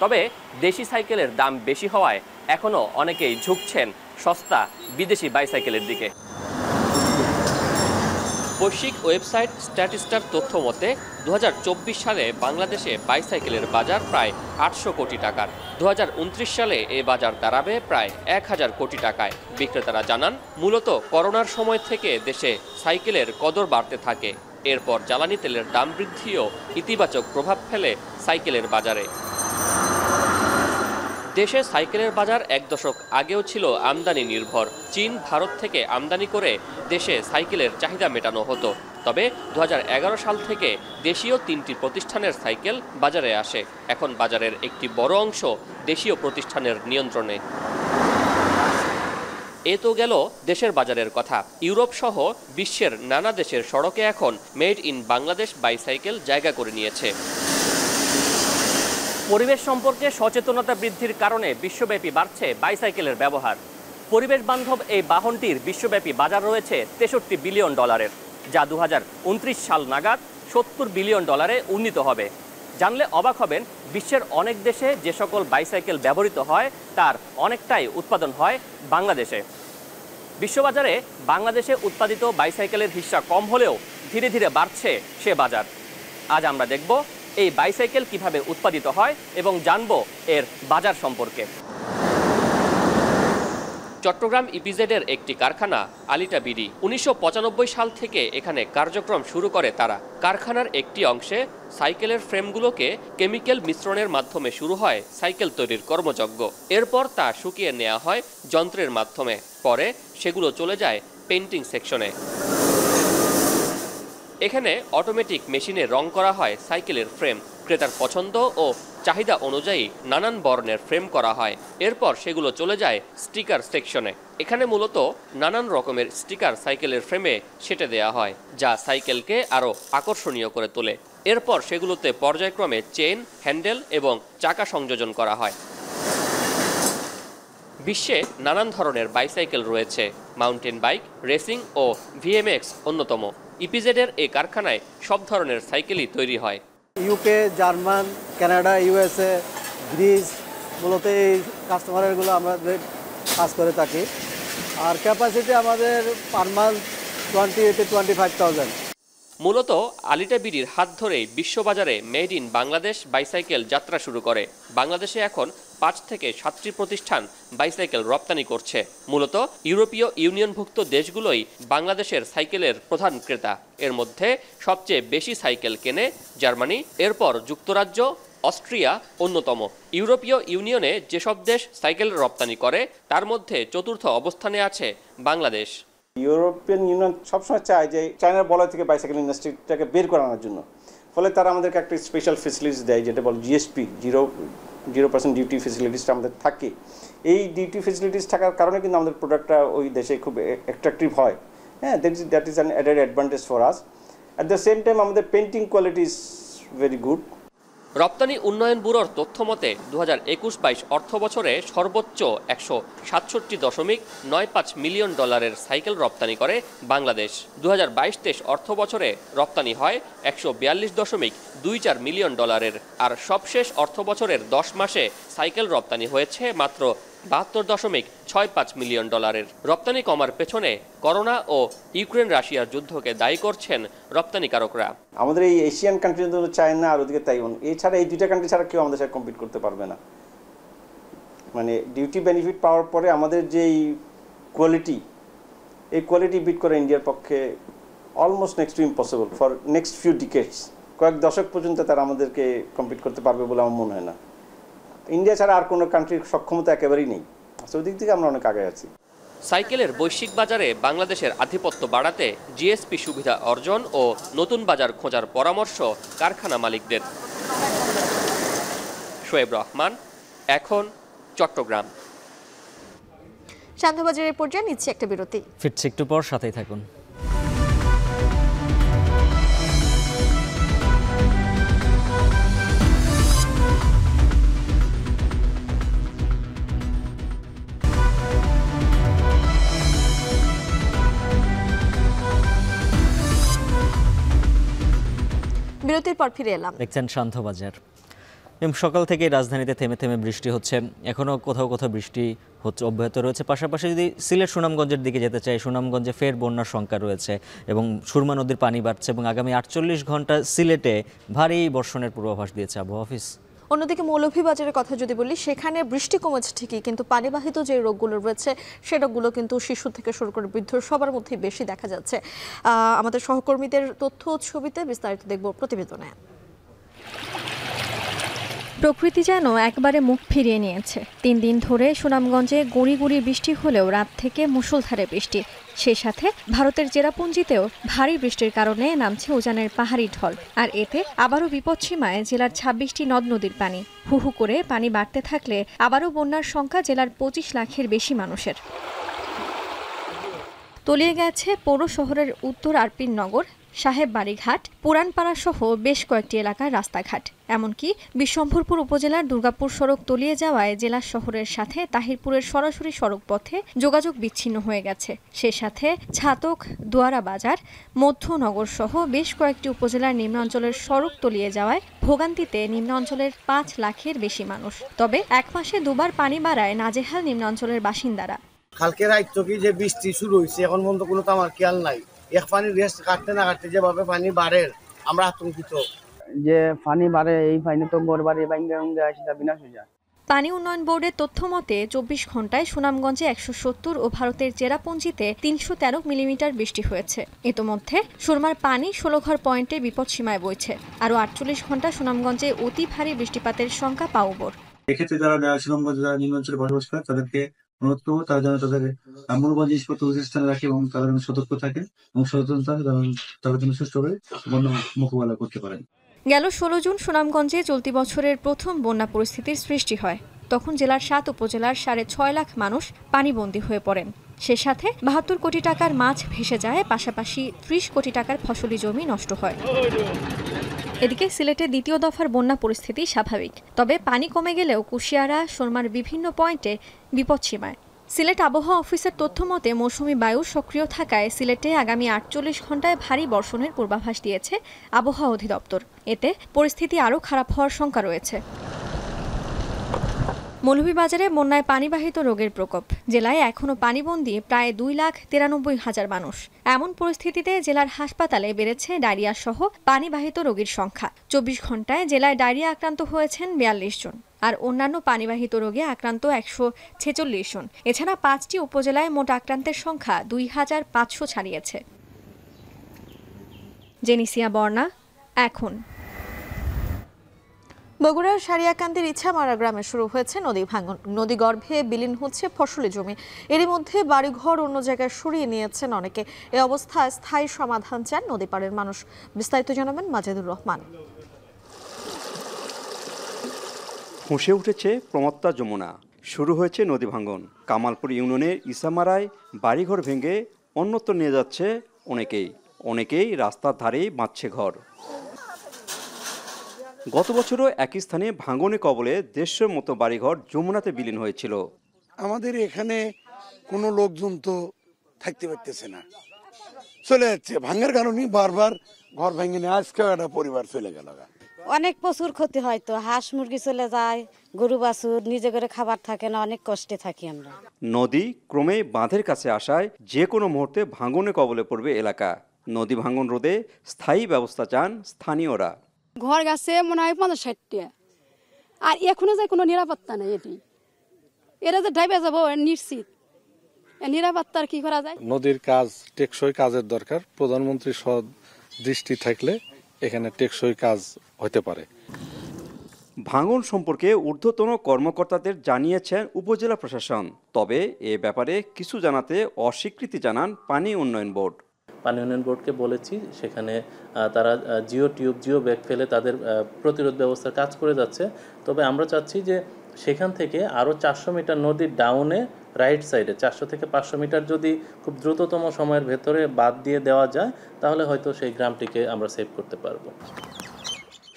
তবে দেশি সাইকেলের দাম বেশি হওয়ায় এখনও অনেকেই ঝুঁকছেন সস্তা বিদেশি বাইসাইকেলের দিকে। বৈশ্বিক ওয়েবসাইট স্ট্যাটিস্টার তথ্য মতে 2024 সালে বাংলাদেশে বাইসাইকেলের বাজার প্রায় 800 কোটি টাকার। 2029 সালে এ বাজার দাঁড়াবে প্রায় 1000 কোটি টাকায়। বিক্রেতারা জানান, মূলত করোনার সময় থেকে দেশে সাইকেলের কদর বাড়তে থাকে। এরপর জ্বালানি তেলের দাম বৃদ্ধিও ইতিবাচক প্রভাব ফেলে সাইকেলের বাজারে। দেশে সাইকেলের বাজার 1 দশক আগেও ছিল আমদানি নির্ভর। চীন, ভারত থেকে আমদানি করে দেশে সাইকেলের চাহিদা মেটানো হতো। তবে 2011 সাল থেকে দেশীয় 3টি প্রতিষ্ঠানের সাইকেল বাজারে আসে। এখন বাজারের একটি বড় অংশ দেশীয় প্রতিষ্ঠানের নিয়ন্ত্রণে। এ তো গেল দেশের বাজারের কথা। ইউরোপ সহ বিশ্বের নানা দেশের সড়কে এখন মেড ইন বাংলাদেশ বাইসাইকেল জায়গা করে নিয়েছে। পরিবেশ সম্পর্কে সচেতনতা বৃদ্ধির কারণে বিশ্বব্যাপী বাড়ছে বাইসাইকেলের ব্যবহার। পরিবেশ বান্ধব এই বাহনটির বিশ্বব্যাপী বাজার রয়েছে $63 বিলিয়ন, যা 2029 সাল নাগাদ $70 বিলিয়ন উন্নীত হবে। জানলে অবাক হবেন, বিশ্বের অনেক দেশে যে সকল বাইসাইকেল ব্যবহৃত হয় তার অনেকটাই উৎপাদন হয় বাংলাদেশে। বিশ্ববাজারে বাংলাদেশে উৎপাদিত বাইসাইকেলের হিস্সা কম হলেও ধীরে ধীরে বাড়ছে সে বাজার। আজ আমরা দেখব এই বাইসাইকেল কিভাবে উৎপাদিত হয় এবং জানব এর বাজার সম্পর্কে। চট্টগ্রাম ইপিজেডের একটি কারখানা আলিটা বিডি। ১৯৯৫ সাল থেকে এখানে কার্যক্রম শুরু করে তারা। কারখানার একটি অংশে সাইকেলের ফ্রেমগুলোকে কেমিক্যাল মিশ্রণের মাধ্যমে শুরু হয় সাইকেল তৈরির কর্মযজ্ঞ। এরপর তা শুকিয়ে নেওয়া হয় যন্ত্রের মাধ্যমে। পরে সেগুলো চলে যায় পেইন্টিং সেকশনে। এখানে অটোমেটিক মেশিনে রং করা হয় সাইকেলের ফ্রেম। ক্রেতার পছন্দ ও চাহিদা অনুযায়ী নানান বর্ণের ফ্রেম করা হয়। এরপর সেগুলো চলে যায় স্টিকার সেকশনে। এখানে মূলত নানান রকমের স্টিকার সাইকেলের ফ্রেমে সেঁটে দেওয়া হয়, যা সাইকেলকে আরও আকর্ষণীয় করে তোলে। এরপর সেগুলোতে পর্যায়ক্রমে চেইন, হ্যান্ডেল এবং চাকা সংযোজন করা হয়। বিশ্বে নানান ধরনের বাইসাইকেল রয়েছে। মাউন্টেন বাইক, রেসিং ও ভিএমএক্স অন্যতম। ইপিজেডের এই কারখানায় সব ধরনের সাইকেলই তৈরি হয়। UK, German, Canada, USA, Greece মূলত এই কাস্টমারগুলো আমাদের কাজ করে থাকি। আর ক্যাপাসিটি আমাদের পার মান্থ 20,000-25,000। মূলত আলিটা বিডির হাত ধরেই বিশ্ববাজারে মেড ইন বাংলাদেশ বাইসাইকেল যাত্রা শুরু করে। বাংলাদেশে এখন 5 থেকে 7টি প্রতিষ্ঠান বাইসাইকেল রপ্তানি করছে। মূলত ইউরোপীয় ইউনিয়নভুক্ত দেশগুলোই বাংলাদেশের সাইকেলের প্রধান ক্রেতা। এর মধ্যে সবচেয়ে বেশি সাইকেল কেনে জার্মানি, এরপর যুক্তরাজ্য, অস্ট্রিয়া অন্যতম। ইউরোপীয় ইউনিয়নে যেসব দেশ সাইকেল রপ্তানি করে তার মধ্যে চতুর্থ অবস্থানে আছে বাংলাদেশ। ইউরোপিয়ান ইউনিয়ন সবসময় চায় যে চায়নার বলয় থেকে বাইসাইকেল ইন্ডাস্ট্রিটাকে বের করানোর জন্য। ফলে তারা আমাদেরকে একটা স্পেশাল ফেসিলিটিস দেয়, যেটা বলে জিএসপি, 0% ডিউটি ফেসিলিটিসটা আমাদের থাকে। এই ডিউটি ফেসিলিটিস থাকার কারণে কিন্তু আমাদের প্রোডাক্টটা ওই দেশে খুব অ্যাট্রাকটিভ হয়। হ্যাঁ, that is an added advantage for us. At the same time আমাদের painting quality is very good. রপ্তানি উন্নয়ন ব্যুরোর তথ্য মতে 2021-22 অর্থ বছরে সর্বোচ্চ $167.95 মিলিয়ন সাইকেল রপ্তানি করে বাংলাদেশ। 2022-23 অর্থ বছরে রপ্তানি হয় $142.24 মিলিয়ন। আর সবশেষ অর্থ বছরের 10 মাসে সাইকেল রপ্তানি হয়েছে মাত্র $72.65 মিলিয়ন। রপ্তানি কমার পেছনে করোনা ও ইউক্রেন রাশিয়ার যুদ্ধকে দায়ী করছেন রপ্তানিকারকরা। আমাদের এই এশিয়ান কান্ট্রি, চায়না আর ওদিকে তাইওয়ান, এছাড়া এই দুইটা কান্ট্রি ছাড়া কেউ আমাদের সাথে কম্পিট করতে পারবে না। মানে ডিউটি বেনিফিট পাওয়ার পরে আমাদের যেই কোয়ালিটি, এই কোয়ালিটি বিট করা ইন্ডিয়ার পক্ষে almost next to impossible for next few ডিকেডস। কয়েক দশক পর্যন্ত তারা আমাদেরকে কম্পিট করতে পারবে বলে আমার মনে হয় না। ইন্ডিয়া ছাড়া আর কোনো কান্ট্রির সক্ষমতা একেবারেই নেই। ওই দিক থেকে আমরা অনেক আগে আছি। সাইকেলের বৈশ্বিক বাজারে বাংলাদেশের আধিপত্য বাড়াতে জিএসপি সুবিধা অর্জন ও নতুন বাজার খোঁজার পরামর্শ কারখানা মালিকদের। শোয়েব রহমান, এখন চট্টগ্রাম। শান্তবাজারের পর্যায়ে নিচ্ছে একটা বিরতি, ফিরছি একটু পর, সাথেই থাকুন। বিরতির পর ফিরে এলাম। দেখছেন শান্তবাজার। সকাল থেকে রাজধানীতে থেমে থেমে বৃষ্টি হচ্ছে, এখনও কোথাও কোথাও বৃষ্টি হচ্ছে, অব্যাহত রয়েছে। পাশাপাশি যদি সিলেট সুনামগঞ্জের দিকে যেতে চাই, সুনামগঞ্জে ফের বন্যার শঙ্কা রয়েছে এবং সুরমা নদীর পানি বাড়ছে এবং আগামী 48 ঘন্টা সিলেটে ভারী বর্ষণের পূর্বাভাস দিয়েছে আবহাওয়া অফিস। অন্যদিকে মৌলভীবাজারের কথা যদি বলি, সেখানে বৃষ্টি কমেছে ঠিকই, কিন্তু পানিবাহিত যে রোগগুলো রয়েছে সে রোগগুলো কিন্তু শিশু থেকে শুরু করে বৃদ্ধ সবার মধ্যেই বেশি দেখা যাচ্ছে। আমাদের সহকর্মীদের তথ্য ছবিতে বিস্তারিত দেখব প্রতিবেদনে। প্রকৃতি যেন একবারে মুখ ফিরিয়ে নিয়েছে। 3 দিন ধরে সুনামগঞ্জে গুঁড়ি গুঁড়ি বৃষ্টি হলেও রাত থেকে মুষলধারে বৃষ্টি। সেই সাথে ভারতের জেরাপুঞ্জিতেও ভারী বৃষ্টির কারণে নামছে উজানের পাহাড়ি ঢল। আর এতে আবারও বিপদসীমায় জেলার 26টি নদ নদীর পানি। হু হু করে পানি বাড়তে থাকলে আবারও বন্যার সংখ্যা জেলার 25 লাখের বেশি মানুষের। তলিয়ে গেছে পৌর শহরের উত্তর আরপিন নগর, সাহেব বাড়িঘাট, পুরানপাড়া সহ বেশ কয়েকটি এলাকার রাস্তাঘাট। এমনকি বিশ্বম্ভরপুর উপজেলার দুর্গাপুর সড়ক তলিয়ে যাওয়ায় জেলা শহরের সাথে তাহিরপুরের সরাসরি সড়ক পথে যোগাযোগ বিচ্ছিন্ন হয়ে গেছে। সে সাথে ছাতক, দোয়ারা বাজার, মধ্যনগর সহ বেশ কয়েকটি উপজেলার নিম্নাঞ্চলের সড়ক তলিয়ে যাওয়ায় ভোগান্তিতে নিম্নাঞ্চলের 5 লাখের বেশি মানুষ। তবে 1 মাসে 2বার পানি বাড়ায় নাজেহাল নিম্নাঞ্চলের বাসিন্দারা। কালকে রাত থেকে যে বৃষ্টি শুরু হয়েছে এখন পর্যন্ত কোনো তো আমার খেয়াল নাই। এক পানি রেস্ট কাটতে না কাটতে যেভাবে পানি বাড়ে আমরা আতঙ্কিত। যে পানি বাড়ে এই পানি তো ঘর বাড়ি ভাঙ্গে ভাঙ্গে আসে বিনাশ হয়ে যায়। পানি উন্নয়ন বোর্ডের তথ্য মতে 24 ঘন্টায় সুনামগঞ্জে 170 ও ভারতের চেরাপুঞ্জিতে 313 মিলিমিটার বৃষ্টি হয়েছে। ইতোমধ্যে সুরমার পানি 16 ঘর পয়েন্টে বিপদসীমায় বইছে। আরও 48 ঘন্টা সুনামগঞ্জে অতি ভারী বৃষ্টিপাতের শঙ্কা পাউবর। এক্ষেত্রে যারা সুনামগঞ্জে যারা নিম্নাঞ্চলে বসবাস করে তাদেরকে অনুরোধ করবো তারা যেন তাদের মূল্যবান জিনিসপত্র উচিত স্থানে রাখে এবং তারা যেন সতর্ক থাকে এবং সচেতনতা তারা যেন সুষ্ঠুভাবে বন্যা মোকাবেলা করতে পারেন। গেল 16 জুন সুনামগঞ্জে চলতি বছরের প্রথম বন্যা পরিস্থিতির সৃষ্টি হয়। তখন জেলার 7 উপজেলার 6.5 লাখ মানুষ পানিবন্দী হয়ে পড়েন। সে সাথে 72 কোটি টাকার মাছ ভেসে যায়, পাশাপাশি 30 কোটি টাকার ফসলি জমি নষ্ট হয়। এদিকে সিলেটে দ্বিতীয় দফার বন্যা পরিস্থিতি স্বাভাবিক, তবে পানি কমে গেলেও কুশিয়ারা, সুরমার বিভিন্ন পয়েন্টে বিপদসীমায়। সিলেট আবহাওয়া অফিসের তথ্য মতে মৌসুমি বায়ু সক্রিয় থাকায় সিলেটে আগামী 48 ঘন্টায় ভারী বর্ষণের পূর্বাভাস দিয়েছে আবহাওয়া অধিদপ্তর। এতে পরিস্থিতি আরও খারাপ হওয়ার শঙ্কা রয়েছে। মৌলভীবাজারে বন্যায় পানিবাহিত রোগের প্রকোপ। জেলায় এখনও পানিবন্দী প্রায় 2,93,000 মানুষ। এমন পরিস্থিতিতে জেলার হাসপাতালে বেড়েছে ডায়রিয়া সহ পানিবাহিত রোগীর সংখ্যা। 24 ঘন্টায় জেলায় ডায়রিয়া আক্রান্ত হয়েছেন 42 জন, আর অন্যান্য পানিবাহিত রোগে আক্রান্ত 146 জন। এছাড়া 5টি উপজেলায় মোট আক্রান্তের সংখ্যা 2,500 ছাড়িয়েছে। জেনিসিয়া বর্ণা, এখন। বগুড়ার সারিয়াকান্দির ইছামারা গ্রামে শুরু হয়েছে নদী ভাঙন। নদী গর্ভে বিলীন হচ্ছে ফসলি জমি। এরই মধ্যে বাড়িঘর অন্য জায়গায় সরিয়ে নিয়েছেন অনেকে। এই অবস্থায় স্থায়ী সমাধান চান নদী পাড়ের মানুষ। বিস্তারিত জানাবেন মাজেদুর রহমান। ফুঁসে উঠেছে প্রমত্তা যমুনা, শুরু হয়েছে নদী ভাঙন। কামালপুর ইউনিয়নের ইছামারায় বাড়িঘর ভেঙে অন্যত্র নিয়ে যাচ্ছে অনেকেই রাস্তার ধারেই বাঁধছে ঘর। গত বছরও একই স্থানে ভাঙনে কবলে 150 মতো বাড়িঘর যমুনাতে বিলীন হয়েছিল। আমাদের এখানে কোনো লোকজন তো থাকতে পারতেছে না, চলে যাচ্ছে ভাঙের কারণে বারবার ঘর ভেঙে নিয়ে আজকে একটা পরিবার চলে গেল। অনেক প্রচুর ক্ষতি হয়, তো হাঁস মুরগি চলে যায়, গরু বাছুর নিজে করে খাবার থাকে না, অনেক কষ্টে থাকি আমরা। নদী ক্রমে বাঁধের কাছে আসায় যে কোনো মুহূর্তে ভাঙনে কবলে পড়বে এলাকা। নদী ভাঙন রোধে স্থায়ী ব্যবস্থা চান স্থানীয়রা। ঘর গাছে মনে হয় 50-60টা, আর এখনো যে কোনো নিরাপত্তা নেই। এরা যে ডাইবে যাবো নিশ্চিত, নিরাপত্তার কি করা যায়? নদীর কাজ টেকসই কাজের দরকার। প্রধানমন্ত্রী সৎ দৃষ্টি থাকলে এখানে টেকসই কাজ হতে পারে। ভাঙন সম্পর্কে ঊর্ধ্বতন কর্মকর্তাদের জানিয়েছেন উপজেলা প্রশাসন, তবে এ ব্যাপারে কিছু জানাতে অস্বীকৃতি জানান পানি উন্নয়ন বোর্ড। পানি উন্নয়ন বোর্ডকে বলেছি, সেখানে তারা জিও ব্যাগ ফেলে তাদের প্রতিরোধ ব্যবস্থার কাজ করে যাচ্ছে। তবে আমরা চাচ্ছি যে সেখান থেকে আরও 400 মিটার নদীর ডাউনে রাইট সাইডে 400 থেকে 500 মিটার যদি খুব দ্রুততম সময়ের ভেতরে বাদ দিয়ে দেওয়া যায়, তাহলে হয়তো সেই গ্রামটিকে আমরা সেভ করতে পারবো।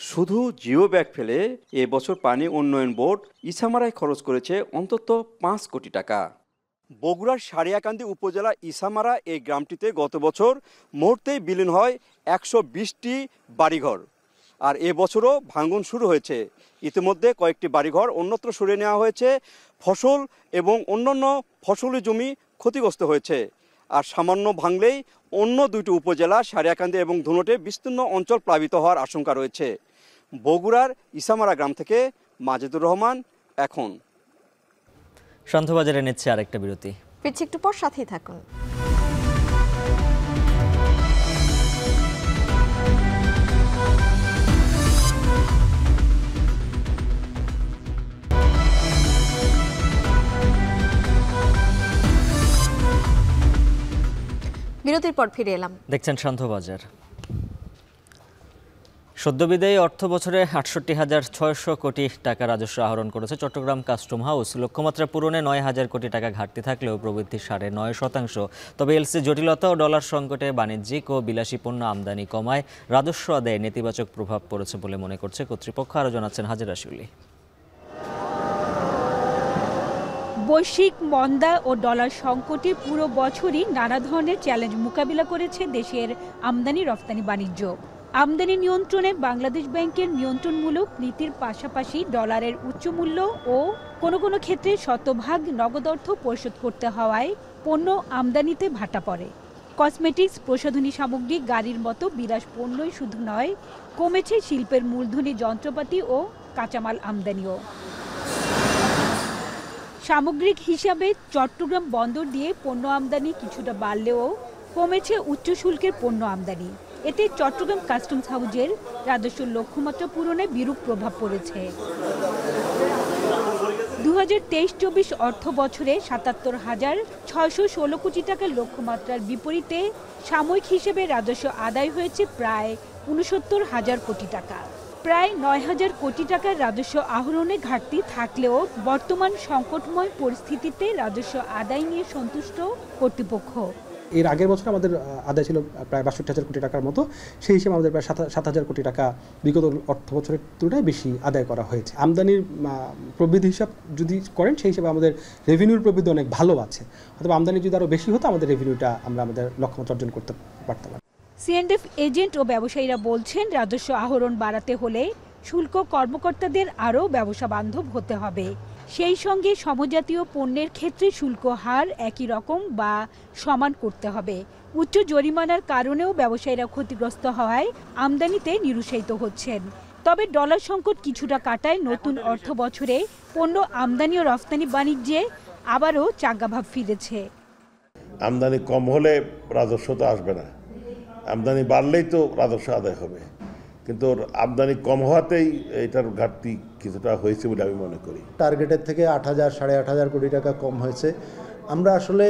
শুধু জিও ব্যাগ ফেলে এবছর পানি উন্নয়ন বোর্ড ইছামারায় খরচ করেছে অন্তত 5 কোটি টাকা। বগুড়ার সারিয়াকান্দি উপজেলা ইছামারা এই গ্রামটিতে গত বছর মুহূর্তেই বিলীন হয় 120টি বাড়িঘর, আর এবছরও ভাঙন শুরু হয়েছে। ইতিমধ্যে কয়েকটি বাড়িঘর অন্যত্র সরিয়ে নেওয়া হয়েছে। ফসল এবং অন্যান্য ফসলি জমি ক্ষতিগ্রস্ত হয়েছে। আর সামান্য ভাঙলেই অন্য দুটি উপজেলা সারিয়াকান্দি এবং ধুনটে বিস্তীর্ণ অঞ্চল প্লাবিত হওয়ার আশঙ্কা রয়েছে। বগুড়ার ইছামারা গ্রাম থেকে মাজেদুর রহমান, এখন। সন্ধ্যাবাজারে নিচ্ছে আরেকটা বিরতি, ফিরছি একটু পর, সাথেই থাকুন। বিরতির পর ফিরে এলাম। দেখছেন সন্ধ্যাবাজার। সদ্যবিদায়ী অর্থ বছরে 68,600 কোটি টাকা রাজস্ব আহরণ করেছে চট্টগ্রাম কাস্টম হাউস। লক্ষ্যমাত্রা পূরণে 9,000 কোটি টাকা ঘাটতি থাকলেও প্রবৃদ্ধি 9.5%। তবে এলসি জটিলতা ও ডলার সংকটে বাণিজ্যিক ও বিলাসী পণ্য আমদানি কমায় রাজস্ব আদায়ে নেতিবাচক প্রভাব পড়েছে বলে মনে করছে কর্তৃপক্ষ। আরও জানাচ্ছেন হাজেরা শিউলি। বৈশ্বিক মন্দা ও ডলার সংকটে পুরো বছরই নানা ধরনের চ্যালেঞ্জ মোকাবিলা করেছে দেশের আমদানি রফতানি বাণিজ্য। আমদানি নিয়ন্ত্রণে বাংলাদেশ ব্যাংকের নিয়ন্ত্রণমূলক নীতির পাশাপাশি ডলারের উচ্চ মূল্য ও কোনো কোনো ক্ষেত্রে শতভাগ নগদ অর্থ পরিশোধ করতে হওয়ায় পণ্য আমদানিতে ভাটা পড়ে। কসমেটিক্স, প্রসাধনী সামগ্রী, গাড়ির মতো বিলাস পণ্যই শুধু নয়, কমেছে শিল্পের মূলধনী যন্ত্রপাতি ও কাঁচামাল আমদানিও। সামগ্রিক হিসাবে চট্টগ্রাম বন্দর দিয়ে পণ্য আমদানি কিছুটা বাড়লেও কমেছে উচ্চ শুল্কের পণ্য আমদানি। এতে চট্টগ্রাম কাস্টমস হাউজের রাজস্ব লক্ষ্যমাত্রা পূরণে বিরূপ প্রভাব পড়েছে। 2023-24 অর্থ বছরে 77,616 কোটি টাকার লক্ষ্যমাত্রার বিপরীতে সাময়িক হিসেবে রাজস্ব আদায় হয়েছে প্রায় 69,000 কোটি টাকা। প্রায় 9,000 কোটি টাকার রাজস্ব আহরণে ঘাটতি থাকলেও বর্তমান সংকটময় পরিস্থিতিতে রাজস্ব আদায় নিয়ে সন্তুষ্ট কর্তৃপক্ষ। এর আগের বছর আমাদের আদায় ছিল প্রায় 62,000 কোটি টাকার মতো, সেই হিসেবে আমাদের প্রায় 7,000 কোটি টাকা বিগত অর্থ বছরের তুলনায় বেশি আদায় করা হয়েছে। আমদানির প্রবৃদ্ধি হিসাব যদি করেন সেই হিসেবে আমাদের রেভিনিউর প্রবৃদ্ধি অনেক ভালো আছে, অথবা আমদানি যদি আরও বেশি হতো আমাদের রেভিনিউটা আমরা আমাদের লক্ষ্যমাত্রা অর্জন করতে পারতাম। সিএনএফ এজেন্ট ও ব্যবসায়ীরা বলছেন, রাজস্ব আহরণ বাড়াতে হলে শুল্ক কর্মকর্তাদের আরও ব্যবসা বান্ধব হতে হবে। সেই সঙ্গে সমজাতীয় পণ্যের ক্ষেত্রে শুল্ক হার একই রকম বা সমান করতে হবে। উচ্চ জরিমানার কারণেও ব্যবসায়ীরা ক্ষতিগ্রস্ত হওয়ায় আমদানিতে নিরুৎসাহিত হচ্ছেন। তবে ডলার সংকট কিছুটা কাটায় নতুন অর্থ বছরে পণ্য আমদানি ও রফতানি বাণিজ্যে আবারও চাঙ্গাভাব ফিরেছে। আমদানি কম হলে রাজস্ব তো আসবে না, আমদানি বাড়লেই তো রাজস্ব আদায় হবে, কিন্তু আমদানি কম হওয়াতেই এটার ঘাটতি কিছুটা হয়েছে বলে আমি মনে করি। টার্গেটের থেকে 8,000 সাড়ে 8,000 কোটি টাকা কম হয়েছে। আমরা আসলে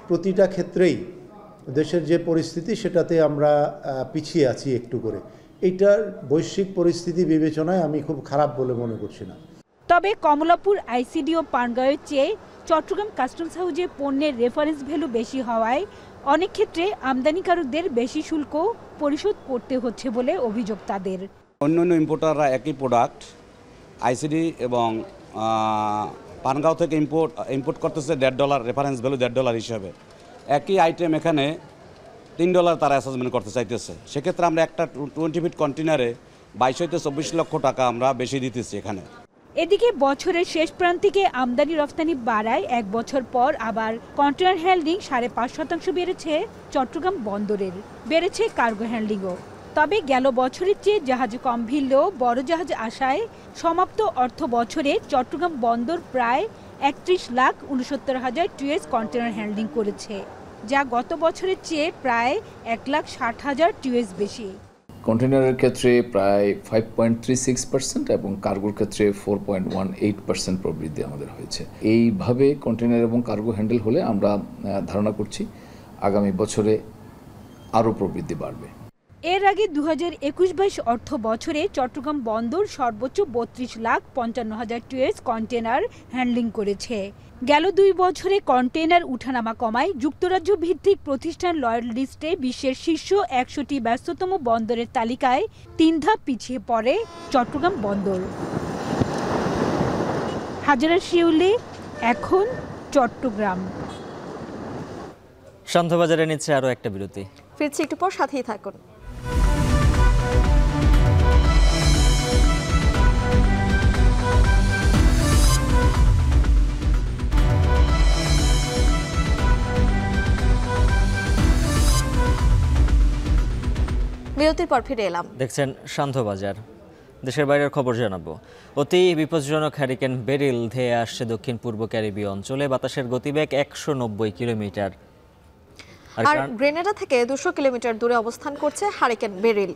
প্রতিটা ক্ষেত্রেই দেশের যে পরিস্থিতি সেটাতে আমরা পিছিয়ে আছি একটু করে। এইটার বৈশ্বিক পরিস্থিতি বিবেচনায় আমি খুব খারাপ বলে মনে করছি না। তবে কমলাপুর আইসিডি ও পানগাঁওয়ের চেয়ে চট্টগ্রাম কাস্টমস হাউজে পণ্যের রেফারেন্স ভ্যালু বেশি হওয়ায় অনেক ক্ষেত্রে আমদানিকারকদের বেশি শুল্ক পরিশোধ করতে হচ্ছে বলে অভিযোগ তাদের। অন্যান্য ইম্পোর্টাররা একই প্রোডাক্ট আইসিডি এবং পানগাঁও থেকে ইম্পোর্ট করতেছে $1.5 রেফারেন্স ভ্যালু $1.5 হিসাবে। একই আইটেম এখানে $3 তারা অ্যাসেসমেন্ট করতে চাইতেছে। সেক্ষেত্রে আমরা একটা 20 ফিট কন্টেনারে 22 থেকে 24 লক্ষ টাকা আমরা বেশি দিতেছি এখানে। এদিকে বছরের শেষ প্রান্তিকে আমদানি রফতানি বাড়ায় এক বছর পর আবার কন্টেনার হ্যান্ডলিং 5.5% বেড়েছে চট্টগ্রাম বন্দরের। বেড়েছে কার্গো হ্যান্ডলিংও। তবে গেল বছরের চেয়ে জাহাজ কম ভিড়লেও বড় জাহাজ আসায় সমাপ্ত অর্থ বছরে চট্টগ্রাম বন্দর প্রায় 31,69,000 TEUs কন্টেনার হ্যান্ডলিং করেছে, যা গত বছরের চেয়ে প্রায় 1,60,000 TEUs বেশি। কন্টেনারের ক্ষেত্রে প্রায় 5.36% এবং কার্গোর ক্ষেত্রে 4.18% প্রবৃদ্ধি আমাদের হয়েছে। এইভাবে কন্টেনার এবং কার্গো হ্যান্ডেল হলে আমরা ধারণা করছি আগামী বছরে আরও প্রবৃদ্ধি বাড়বে। এর আগে 2021-22 অর্থ বছরে চট্টগ্রাম বন্দর সর্বোচ্চ 32,55,000 TEUs কন্টেনার হ্যান্ডলিং করেছে। গেল 2 বছরে কন্টেনার উঠানামা কমায় যুক্তরাজ্য ভিত্তিক প্রতিষ্ঠান লয়েড লিস্টে বিশ্বের শীর্ষ 100টি ব্যস্ততম বন্দরের তালিকায় 3 ধাপ পিছিয়ে পড়ে চট্টগ্রাম বন্দর। হাজারা শিউলি, এখন চট্টগ্রাম। শান্তবাজারে নিচ্ছে আরও একটা বিরতি, ফিরছি একটু পর, সাথেই থাকুন। বিরতির পর ফিরে এলাম। দেখছেন শান্তবাজার। দেশের বাইরের খবর জানাবো। অতি বিপজ্জনক হ্যারিকেন বেরিল ধেয়ে আসছে দক্ষিণ পূর্ব ক্যারিবীয় অঞ্চলে। বাতাসের গতিবেগ 190 কিলোমিটার। আর গ্রেনেডা থেকে 200 কিলোমিটার দূরে অবস্থান করছে হ্যারিকেন বেরিল।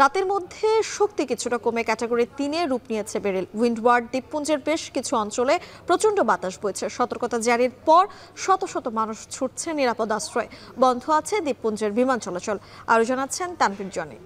রাতের মধ্যে শক্তি কিছুটা কমে ক্যাটাগরি 3-এ রূপ নিয়েছে বেরিল। উইন্ডওয়ার্ড দ্বীপপুঞ্জের বেশ কিছু অঞ্চলে প্রচণ্ড বাতাস বইছে। সতর্কতা জারির পর শত শত মানুষ ছুটছে নিরাপদ আশ্রয়। বন্ধ আছে দ্বীপপুঞ্জের বিমান চলাচল। আরও জানাচ্ছেন তানভীর জনি।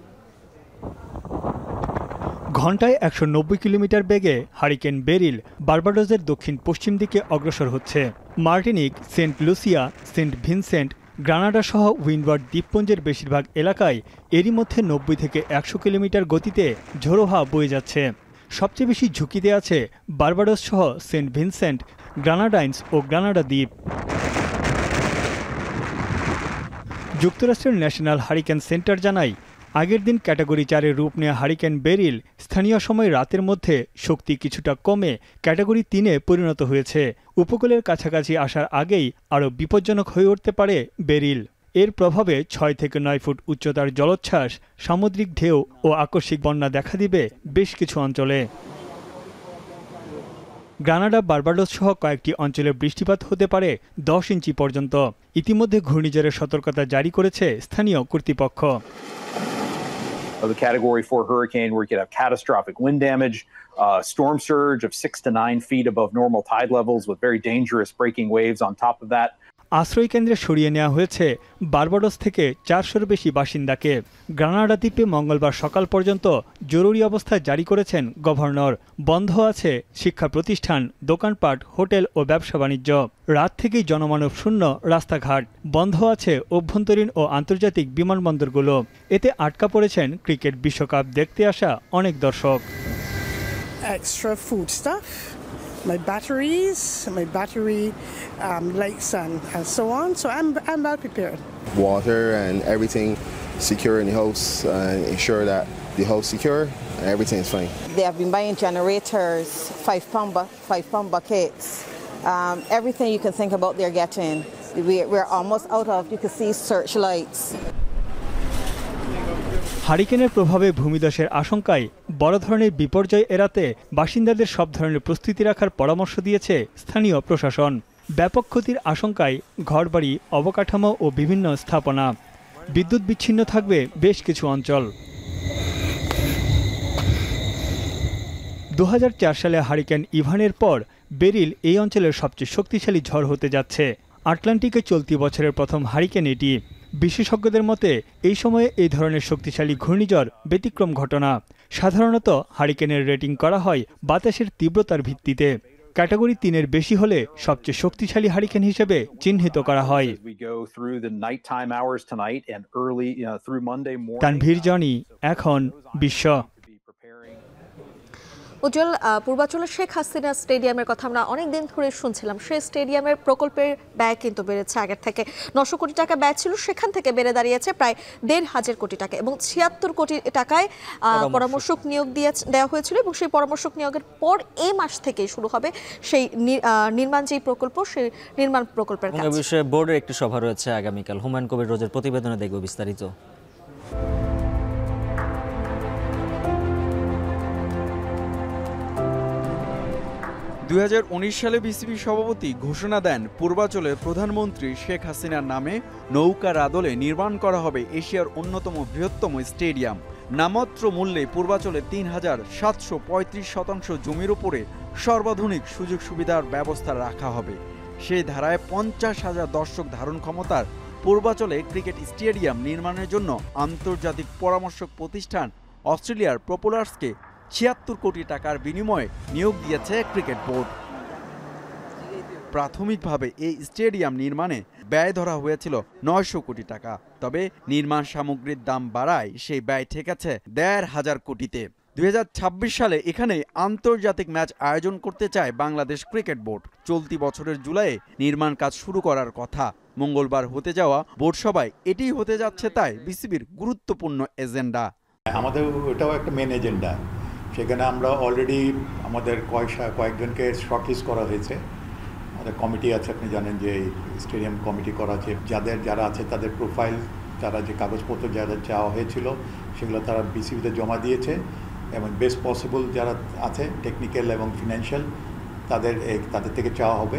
ঘন্টায় 190 কিলোমিটার বেগে হারিকেন বেরিল বার্বাডোসের দক্ষিণ পশ্চিম দিকে অগ্রসর হচ্ছে। Martinique, Saint Lucia, Saint Vincent, Grenada সহ উইন্ডওয়ার্ড দ্বীপপুঞ্জের বেশিরভাগ এলাকায় এরই মধ্যে 90 থেকে 100 কিলোমিটার গতিতে ঝোড়ো হাওয়া বয়ে যাচ্ছে। সবচেয়ে বেশি ঝুঁকিতে আছে বার্বাডোস সহ সেন্ট ভিনসেন্ট, গ্রানাডাইন্স ও গ্রানাডা দ্বীপ। যুক্তরাষ্ট্রের ন্যাশনাল হারিকেন সেন্টার জানায় আগের দিন ক্যাটাগরি 4-এর রূপ নেওয়া হারিকেন বেরিল স্থানীয় সময় রাতের মধ্যে শক্তি কিছুটা কমে ক্যাটাগরি 3-এ পরিণত হয়েছে। উপকূলের কাছাকাছি আসার আগেই আরও বিপজ্জনক হয়ে উঠতে পারে বেরিল। এর প্রভাবে 6 থেকে 9 ফুট উচ্চতার জলোচ্ছ্বাস, সামুদ্রিক ঢেউ ও আকস্মিক বন্যা দেখা দিবে বেশ কিছু অঞ্চলে। গ্রানাডা, বার্বাডোস সহ কয়েকটি অঞ্চলে বৃষ্টিপাত হতে পারে 10 ইঞ্চি পর্যন্ত। ইতিমধ্যে ঘূর্ণিঝড়ের সতর্কতা জারি করেছে স্থানীয় কর্তৃপক্ষ। The Category 4 hurricane where you could have catastrophic wind damage, storm surge of 6 to 9 feet above normal tide levels with very dangerous breaking waves on top of that. আশ্রয় কেন্দ্রে সরিয়ে নেওয়া হয়েছে বার্বাডোস থেকে 400-এর বেশি বাসিন্দাকে। গ্রানাডা দ্বীপে মঙ্গলবার সকাল পর্যন্ত জরুরি অবস্থা জারি করেছেন গভর্নর। বন্ধ আছে শিক্ষা প্রতিষ্ঠান, দোকানপাট, হোটেল ও ব্যবসা বাণিজ্য। রাত থেকেই জনমানব শূন্য রাস্তাঘাট। বন্ধ আছে অভ্যন্তরীণ ও আন্তর্জাতিক বিমানবন্দরগুলো। এতে আটকা পড়েছেন ক্রিকেট বিশ্বকাপ দেখতে আসা অনেক দর্শক। Extra food stuff, my battery lights and so on. So I'm well prepared. Water and everything secure in the house and ensure that the house secure and everything is fine. They have been buying generators, 5-pound buckets, everything you can think about they're getting. We're almost out of, you can see searchlights. হারিকেনের প্রভাবে ভূমিধসের আশঙ্কায় বড় ধরনের বিপর্যয় এড়াতে বাসিন্দাদের সব ধরনের প্রস্তুতি রাখার পরামর্শ দিয়েছে স্থানীয় প্রশাসন। ব্যাপক ক্ষতির আশঙ্কায় ঘরবাড়ি, অবকাঠামো ও বিভিন্ন স্থাপনা। বিদ্যুৎ বিচ্ছিন্ন থাকবে বেশ কিছু অঞ্চল। 2004 সালে হারিকেন ইভানের পর বেরিল এই অঞ্চলের সবচেয়ে শক্তিশালী ঝড় হতে যাচ্ছে। আটলান্টিকে চলতি বছরের প্রথম হারিকেন এটি। বিশেষজ্ঞদের মতে এই সময়ে এই ধরনের শক্তিশালী ঘূর্ণিঝড় ব্যতিক্রম ঘটনা। সাধারণত হারিকেনের রেটিং করা হয় বাতাসের তীব্রতার ভিত্তিতে। ক্যাটাগরি 3-এর বেশি হলে সবচেয়ে শক্তিশালী হারিকেন হিসেবে চিহ্নিত করা হয়। তানভীর জনি, এখন বিশ্ব। উজ্জ্বল, পূর্বাঞ্চলের শেখ হাসিনা স্টেডিয়ামের কথা আমরা অনেক দিন ধরে শুনছিলাম। সেই স্টেডিয়ামের প্রকল্পের ব্যয় কিন্তু বেড়েছে। আগের থেকে 900 কোটি টাকা ব্যয় ছিল, সেখান থেকে বেড়ে দাঁড়িয়েছে প্রায় 1,500 কোটি টাকা এবং 76 কোটি টাকায় পরামর্শক নিয়োগ দেওয়া হয়েছিল এবং সেই পরামর্শক নিয়োগের পর এই মাস থেকেই শুরু হবে সেই নির্মাণ যেই প্রকল্প, সেই নির্মাণ প্রকল্পের কাজ। এই বিষয়ে বোর্ডের একটি সভা রয়েছে আগামীকাল। হুমায়ুন কবির রোজের প্রতিবেদনে দেখব বিস্তারিত। 2019 সালে বিসিবি সভাপতি ঘোষণা দেন পূর্বাঞ্চলে প্রধানমন্ত্রী শেখ হাসিনার নামে নৌকার আদলে নির্মাণ করা হবে এশিয়ার অন্যতম বৃহত্তম স্টেডিয়াম। নামমাত্র মূল্যে পূর্বাঞ্চলে 3,735 জমির উপরে সর্বাধুনিক সুযোগ সুবিধার ব্যবস্থা রাখা হবে। সেই ধারায় 50,000 দর্শক ধারণ ক্ষমতার পূর্বাঞ্চলে ক্রিকেট স্টেডিয়াম নির্মাণের জন্য আন্তর্জাতিক পরামর্শক প্রতিষ্ঠান অস্ট্রেলিয়ার প্রপোলার্সকে 76 কোটি টাকার বিনিময়ে নিয়োগ দিয়েছে ক্রিকেট বোর্ড। প্রাথমিকভাবে এই স্টেডিয়াম নির্মাণে ব্যয় ধরা হয়েছিল 900 কোটি টাকা। তবে নির্মাণ সামগ্রীর দাম বাড়ায় সেই ব্যয় ঠেকেছে 1,500 কোটিতে। 2026 সালে এখানে আন্তর্জাতিক ম্যাচ আয়োজন করতে চায় বাংলাদেশ ক্রিকেট বোর্ড। চলতি বছরের জুলাইয়ে নির্মাণ কাজ শুরু করার কথা। মঙ্গলবার হতে যাওয়া বোর্ড সভায় এটিই হতে যাচ্ছে তাই বিসিবির গুরুত্বপূর্ণ এজেন্ডা। আমাদের ওটাও একটা মেন এজেন্ডা। সেখানে আমরা অলরেডি আমাদের কয়েকজনকে শর্টলিস্ট করা হয়েছে। আমাদের কমিটি আছে, আপনি জানেন যে স্টেডিয়াম কমিটি করা আছে। যারা আছে তাদের প্রোফাইল, তারা যে কাগজপত্র যারা চাওয়া হয়েছিল সেগুলো তারা বিসিবিতে জমা দিয়েছে এবং বেস্ট পসিবল যারা আছে টেকনিক্যাল এবং ফিনান্সিয়াল তাদের থেকে চাওয়া হবে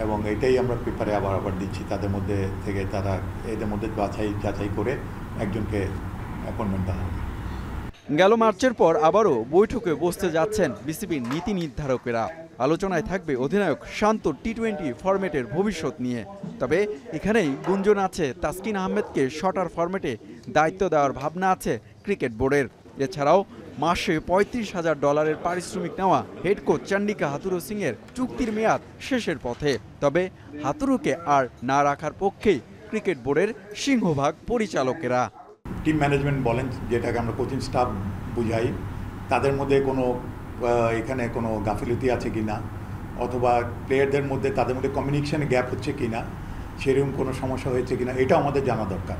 এবং এটাই আমরা পেপারে আবার দিচ্ছি। তাদের মধ্যে থেকে তারা এদের মধ্যে যাচাই করে একজনকে অ্যাপয়েন্টমেন্ট দেওয়া হবে। গেল মার্চের পর আবারও বৈঠকে বসতে যাচ্ছেন বিসিবির নীতি নির্ধারকেরা। আলোচনায় থাকবে অধিনায়ক শান্ত টি-20 ফরম্যাটের ভবিষ্যৎ নিয়ে। তবে এখানেই গুঞ্জন আছে তাসকিন আহমেদকে শর্টার ফরম্যাটে দায়িত্ব দেওয়ার ভাবনা আছে ক্রিকেট বোর্ডের। এছাড়াও মাসে $35,000 পারিশ্রমিক নেওয়া হেড কোচ চন্ডিকা হাথুরু সিংয়ের চুক্তির মেয়াদ শেষের পথে। তবে হাথুরুকে আর না রাখার পক্ষেই ক্রিকেট বোর্ডের সিংহভাগ পরিচালকেরা। টিম ম্যানেজমেন্ট বলেন, যেটাকে আমরা কোচিং স্টাফ বুঝাই, তাদের মধ্যে এখানে কোনো গাফিলতি আছে কিনা অথবা প্লেয়ারদের মধ্যে তাদের মধ্যে কমিউনিকেশনে গ্যাপ হচ্ছে কিনা, সেরকম কোনো সমস্যা হয়েছে কিনা, এটা আমাদের জানা দরকার।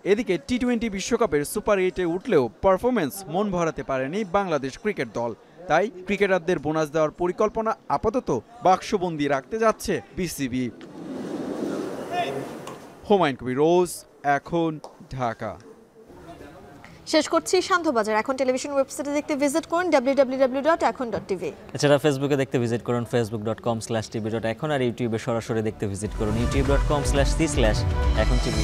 এদিকে টি-20 বিশ্বকাপের সুপার 8-এ উঠলেও পারফরমেন্স মন ভরাতে পারেনি বাংলাদেশ ক্রিকেট দল। তাই ক্রিকেটারদের বোনাস দেওয়ার পরিকল্পনা আপাতত বাক্সবন্দি রাখতে যাচ্ছে বিসিবি। হুমায়ুন কবির রোজ, এখন, ঢাকা। শেষ করছি শান্তবাজার। এখন টেলিভিশন ওয়েবসাইটে দেখতে ভিজিট করুন www.ekhon.tv। এছাড়া ফেসবুকে দেখতে ভিজিট করুন facebook.com/tv.ekhon আর ইউটিউবে সরাসরি দেখতে ভিজিট করুন youtube.com/c/ekhon tv।